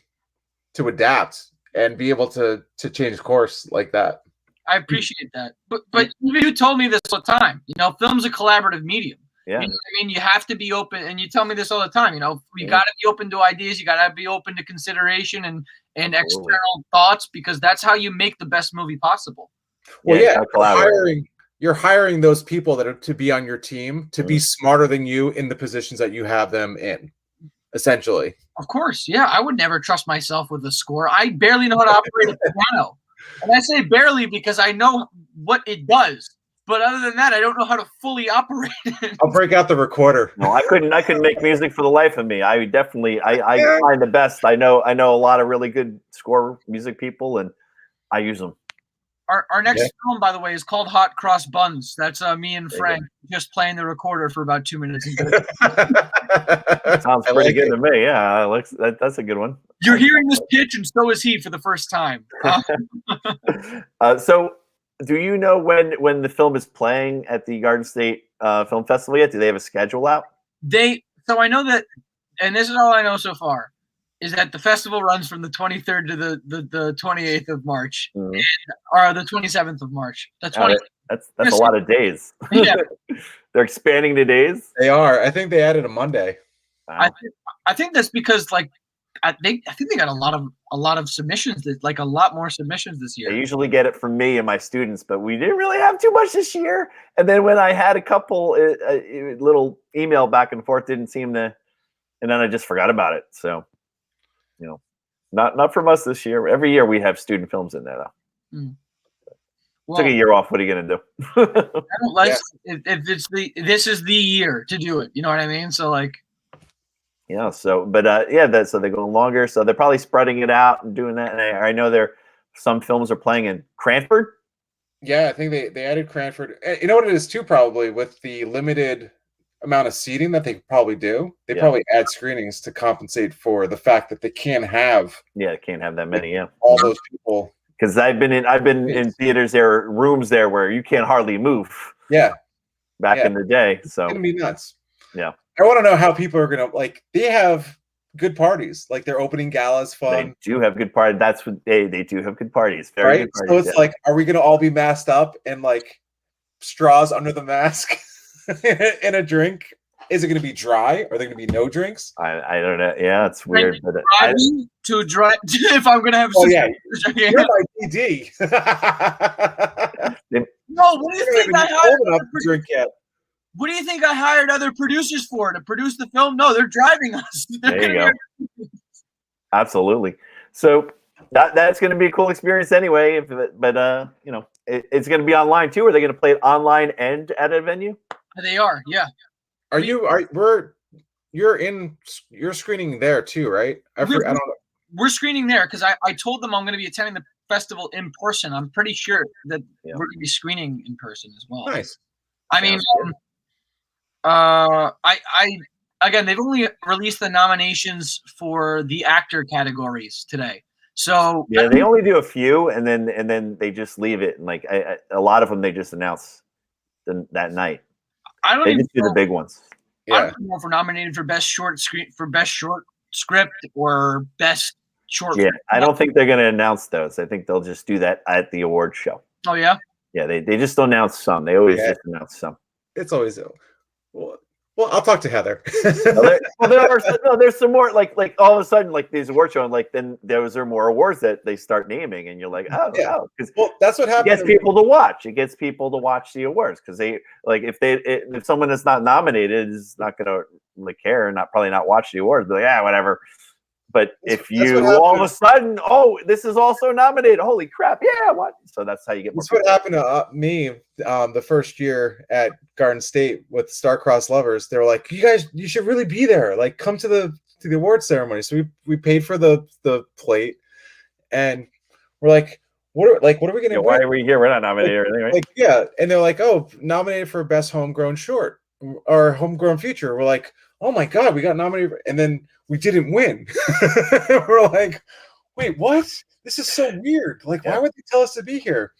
adapt and be able to change course like that. I appreciate that, but you told me this all the time. Film's a collaborative medium. Yeah. You know what I mean? You have to be open, and you tell me this all the time. You got to be open to ideas. You got to be open to consideration and external thoughts, because that's how you make the best movie possible. Well, you're hiring those people that are to be on your team to be smarter than you in the positions that you have them in, essentially. Of course, yeah. I would never trust myself with a score. I barely know how to operate a piano, and I say barely because I know what it does. But other than that, I don't know how to fully operate it. I'll break out the recorder. No, I couldn't make music for the life of me. I find the best. I know a lot of really good score music people, and I use them. Our next film, by the way, is called Hot Cross Buns. That's me and Frank just playing the recorder for about 2 minutes. Sounds pretty good to me. Yeah, that's a good one. You're hearing this pitch, and so is he for the first time. So, do you know when the film is playing at the Garden State Film Festival yet? Do they have a schedule out? So I know that, and this is all I know so far, is that the festival runs from the 23rd to the 28th of March, or the 27th of March. That's a lot of days. Yeah. They're expanding the days. They are. I think they added a Monday. Wow. I think that's because I think they got a lot of submissions, like a lot more submissions this year. They usually get it from me and my students, but we didn't really have too much this year. And then when I had a couple little email back and forth, didn't seem to, and then I just forgot about it. So, not from us this year. Every year we have student films in there though. Well, took a year off. What are you gonna do? This is the year to do it. You know what I mean? So yeah. So, but so they're going longer. So they're probably spreading it out and doing that. And I know some films are playing in Cranford. Yeah, I think they added Cranford. You know what it is too, probably with the limited amount of seating that they probably do. They probably add screenings to compensate for the fact that they can't have. Yeah, they can't have that many. Yeah, all those people. Because I've been in theaters there, rooms there where you can't hardly move. Yeah. Back in the day, so it's gonna be nuts. Yeah. I want to know how people are gonna They have good parties, like their opening gala's fun. They do have good parties. That's what they do have good parties. Very good parties. So it's are we gonna all be masked up and straws under the mask in a drink? Is it going to be dry? Are there going to be no drinks? I don't know. Yeah, it's weird. But if I'm going to have. Oh yeah, you're my DD. No, what do you think I hired? Drink yet? What do you think I hired other producers for to produce the film? No, they're driving us. There you go. Absolutely. So that's going to be a cool experience anyway. But it's going to be online too. Are they going to play it online and at a venue? They are. Yeah. You're screening there too, right? I don't know. We're screening there because I told them I'm going to be attending the festival in person. I'm pretty sure that we're going to be screening in person as well. Nice. I mean, again, they've only released the nominations for the actor categories today. So yeah, they only do a few, and then they just leave it. And a lot of them, they just announce that night. I don't they even just do the big ones. Yeah. I don't know if we're nominated for best short script or best short. Yeah, I don't think they're going to announce those. I think they'll just do that at the award show. Oh yeah. Yeah, they just announce some. They always just announce some. It's always well, I'll talk to Heather. There's some more like all of a sudden these award shows then those are more awards that they start naming and you're like because that's what happens. It gets people to watch. It gets people to watch the awards because they if someone that's not nominated is not going to care and probably not watch the awards, be like whatever. But if you all of a sudden, this is also nominated. Holy crap! Yeah, what? So that's how you get. That's what happened to me the first year at Garden State with Star-Crossed Lovers. They were like, you should really be there. Come to the award ceremony. So we paid for the plate, and we're like, what are we going to why are we here? We're not nominated or anything, right? Like, yeah. And they're like, oh, nominated for best homegrown short or homegrown feature. We're like, oh my God, we got nominated. And then we didn't win. We're like, wait, what? This is so weird. Like, why would they tell us to be here?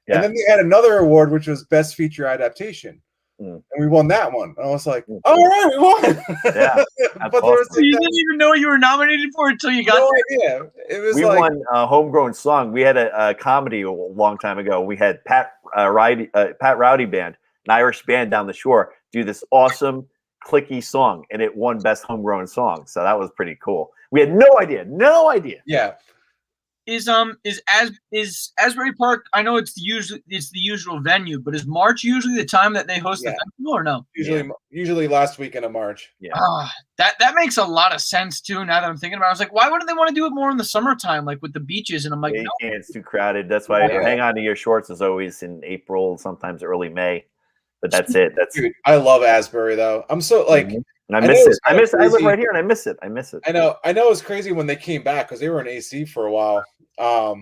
Yeah. And then they had another award, which was best feature adaptation. And we won that one. And I was like, all right, we won. Yeah. But there was like you didn't even know what you were nominated for until you got there. Idea. It was we won a homegrown song. We had a comedy a long time ago. We had Pat Rowdy Band, an Irish band down the shore, do this awesome clicky song, and it won best homegrown song. So that was pretty cool. We had no idea. Yeah. Is Asbury Park? I know it's the usual venue, but is March usually the time that they host the festival or no? Usually last weekend of March. Yeah, that makes a lot of sense too. Now that I'm thinking about it, I was like, why wouldn't they want to do it more in the summertime, like with the beaches? And I'm like, no, it's too crowded. That's why Hang On to Your Shorts is always in April, sometimes early May. But that's it. Dude, I love Asbury though. I'm so like. And I miss it. I live right here, and I miss it. I know it was crazy when they came back because they were in AC for a while.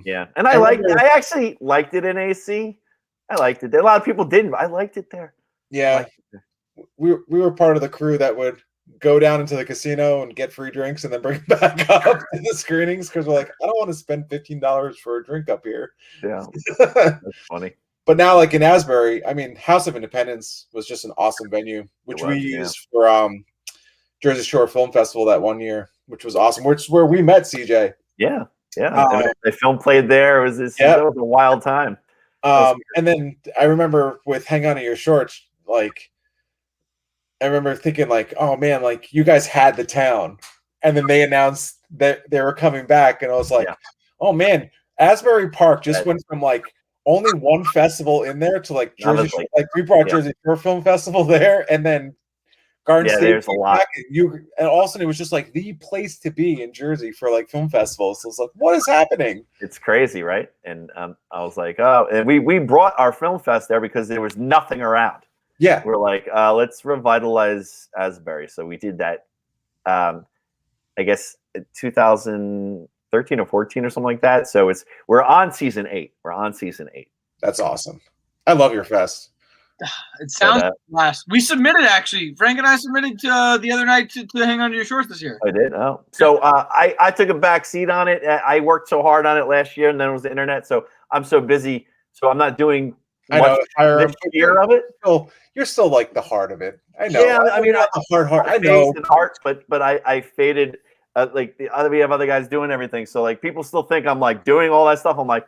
Yeah, and I actually liked it in AC. I liked it. A lot of people didn't, but I liked it there. Yeah, we were part of the crew that would go down into the casino and get free drinks and then bring it back up to the screenings because we're like, I don't want to spend $15 for a drink up here. Yeah, that's funny. But now, like in Asbury, I mean, House of Independence was just an awesome venue, which we used for Jersey Shore Film Festival that one year, which was awesome. Which is where we met CJ. Yeah. The film played there. It was a wild time. And then I remember with Hang On to Your Shorts, like I remember thinking like, oh man, like you guys had the town. And then they announced that they were coming back. And I was like, oh man, Asbury Park just went from like only one festival in there to like Jersey Shore, like we brought Jersey Shore Film Festival there, and then Garden State. There's a lot. And all of a sudden it was just like the place to be in Jersey for like film festivals. So it's like, what is happening? It's crazy, right? And I was like, oh, and we brought our film fest there because there was nothing around. Yeah, we're like, let's revitalize Asbury. So we did that. I guess 2013 or 14 or something like that. So we're on season 8. That's awesome. I love your fest. It sounds last. We submitted actually. Frank and I submitted the other night to Hang On to Your Shorts this year. I did. Oh, so I took a back seat on it. I worked so hard on it last year, and then it was the internet. So I'm so busy. So I'm not doing much this year of it. You're still like the heart of it. I know. Yeah, I mean, the heart. I know. Heart, but I faded. Like we have other guys doing everything. So like people still think I'm like doing all that stuff. I'm like.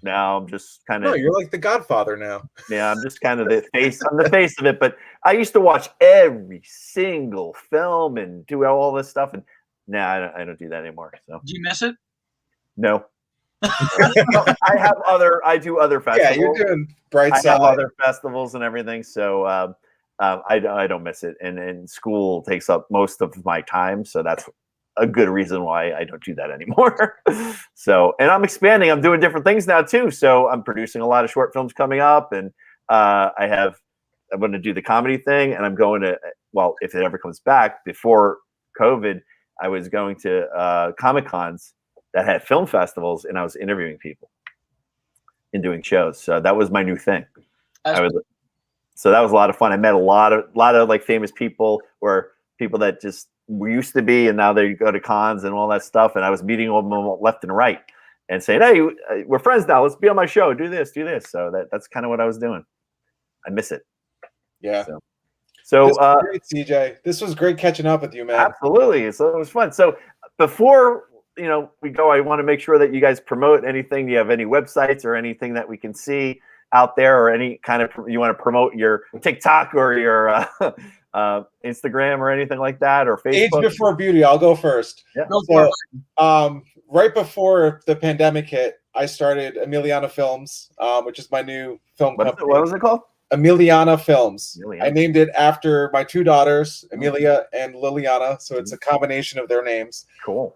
Now I'm just kind of. No, you're like the Godfather now. Yeah, I'm just kind of the face. I'm the face of it. But I used to watch every single film and do all this stuff, and now I don't do that anymore. So. Do you miss it? No. I do other festivals. Yeah, you're doing Brightside. I have other festivals and everything, so I don't miss it. And school takes up most of my time, so that's a good reason why I don't do that anymore. So, and I'm expanding. I'm doing different things now too. So I'm producing a lot of short films coming up, and I'm going to do the comedy thing, and I'm going to, well, if it ever comes back. Before COVID, I was going to Comic-Cons that had film festivals, and I was interviewing people and doing shows. So that was my new thing. So that was a lot of fun. I met a lot of like famous people, or people that just we used to be, and now they go to cons and all that stuff. And I was meeting them left and right and saying, hey, we're friends now. Let's be on my show. Do this. So that's kind of what I was doing. I miss it. Yeah. So this was great, CJ. This was great catching up with you, man. Absolutely. So it was fun. So before we go, I want to make sure that you guys promote anything. Do you have any websites or anything that we can see out there, or any kind of you want to promote your TikTok or your Instagram or anything like that, or Facebook? Age Before Beauty. I'll go first. Yeah. So, right before the pandemic hit, I started Emiliana Films, which is my new film company. What was it called? Emiliana Films. I named it after my two daughters, Emilia and Liliana. So it's a combination of their names. Cool.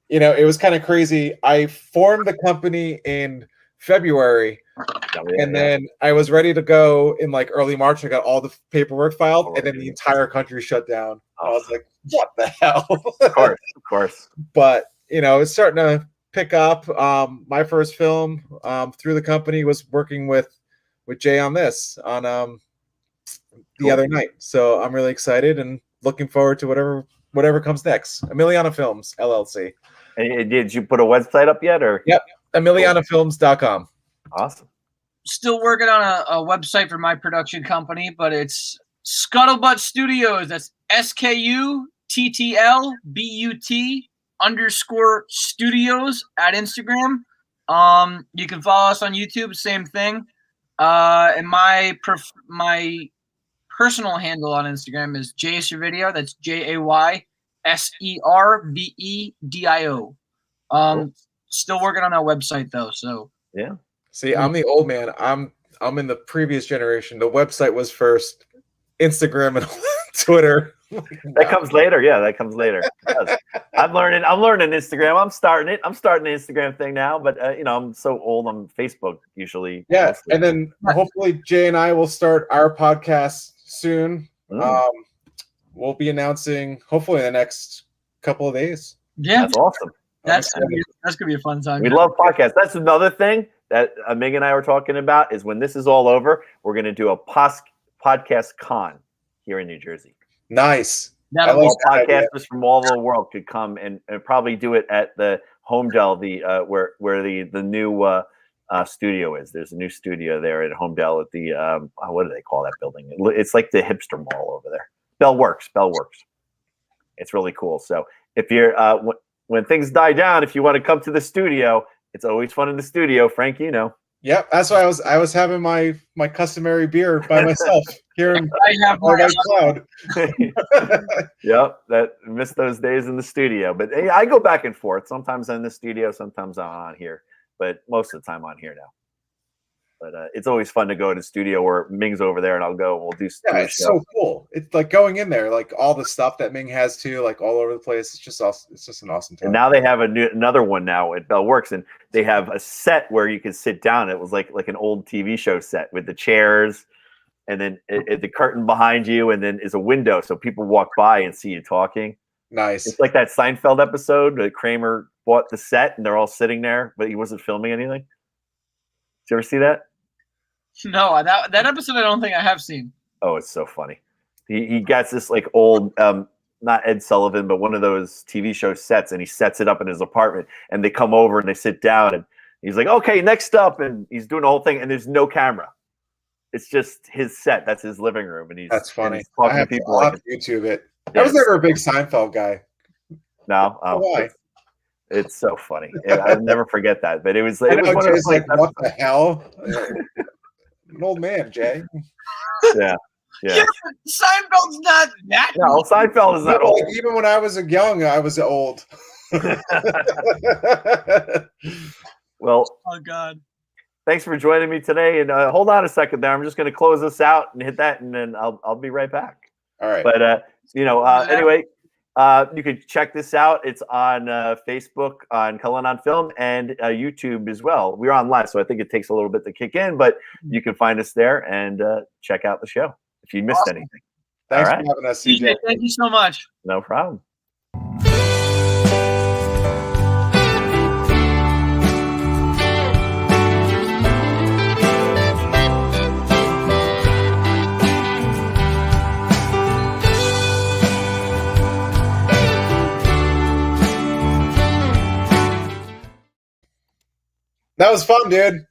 It was kind of crazy. I formed the company in February, and then I was ready to go in like early March. I got all the paperwork filed, and then the entire country shut down. I was like, what the hell? Of course. But it's starting to pick up. My first film through the company was working with Jay on this on the other night. So I'm really excited and looking forward to whatever comes next. Emiliana Films LLC. And did you put a website up yet, or? Yep, emilianafilms.com. Awesome. Still working on a website for my production company, but it's Scuttlebutt Studios. That's SKUTTLBUT_studios at Instagram. You can follow us on YouTube, same thing. And my personal handle on Instagram is Jayservidio. That's JayServedio. Cool. Still working on our website though. So yeah. See, I'm the old man. I'm in the previous generation. The website was first. Instagram and Twitter. That comes later. Yeah, that comes later. Yes. I'm learning Instagram. I'm starting the Instagram thing now, but I'm so old on Facebook usually. Yeah, mostly. and then hopefully Jay and I will start our podcast soon. We'll be announcing hopefully in the next couple of days. Yeah, that's awesome. That's gonna be a fun time. We love podcasts. That's another thing that Mig and I were talking about is when this is all over, we're going to do a podcast con here in New Jersey. Nice. All podcasters from all over the world could come and probably do it at the Homedale, where the new studio is. There's a new studio there at Homedale at the what do they call that building? It's like the hipster mall over there. Bellworks. It's really cool. So if you're when things die down, if you want to come to the studio, it's always fun in the studio, Frank. Yep, that's why I was having my customary beer by myself here in Cloud. Yep, missed those days in the studio. But hey, I go back and forth. Sometimes I'm in the studio, sometimes I'm on here. But most of the time on here now. But it's always fun to go to the studio where Ming's over there, and I'll go. We'll do. Yeah, it's so cool. It's like going in there, like all the stuff that Ming has too, like all over the place. It's just awesome. It's just an awesome time. And now they have another one now at Bellworks, and they have a set where you can sit down. It was like an old TV show set with the chairs, and then the curtain behind you, and then is a window so people walk by and see you talking. Nice. It's like that Seinfeld episode that Kramer bought the set, and they're all sitting there, but he wasn't filming anything. Did you ever see that? No, that episode I don't think I have seen. Oh, it's so funny. He gets this like old, not Ed Sullivan, but one of those TV show sets, and he sets it up in his apartment, and they come over and they sit down, and he's like, okay, next up, and he's doing the whole thing, and there's no camera. It's just his set. That's his living room, and that's funny. He's talking to people like YouTube it. I was never a big Seinfeld guy. No, why? It's so funny. I'll never forget that. But it was one of those like, what the hell? An old man, Jay. Yeah. Seinfeld's not that. No, Seinfeld is not old. Like, even when I was young, I was old. Well, oh God. Thanks for joining me today. And hold on a second there. I'm just going to close this out and hit that, and then I'll be right back. All right. But anyway, you can check this out. It's on Facebook on Cullen on Film and YouTube as well. We're on live, so I think it takes a little bit to kick in, but you can find us there and check out the show if you missed anything. Thanks for having us, CJ. Thank you so much. No problem. That was fun, dude.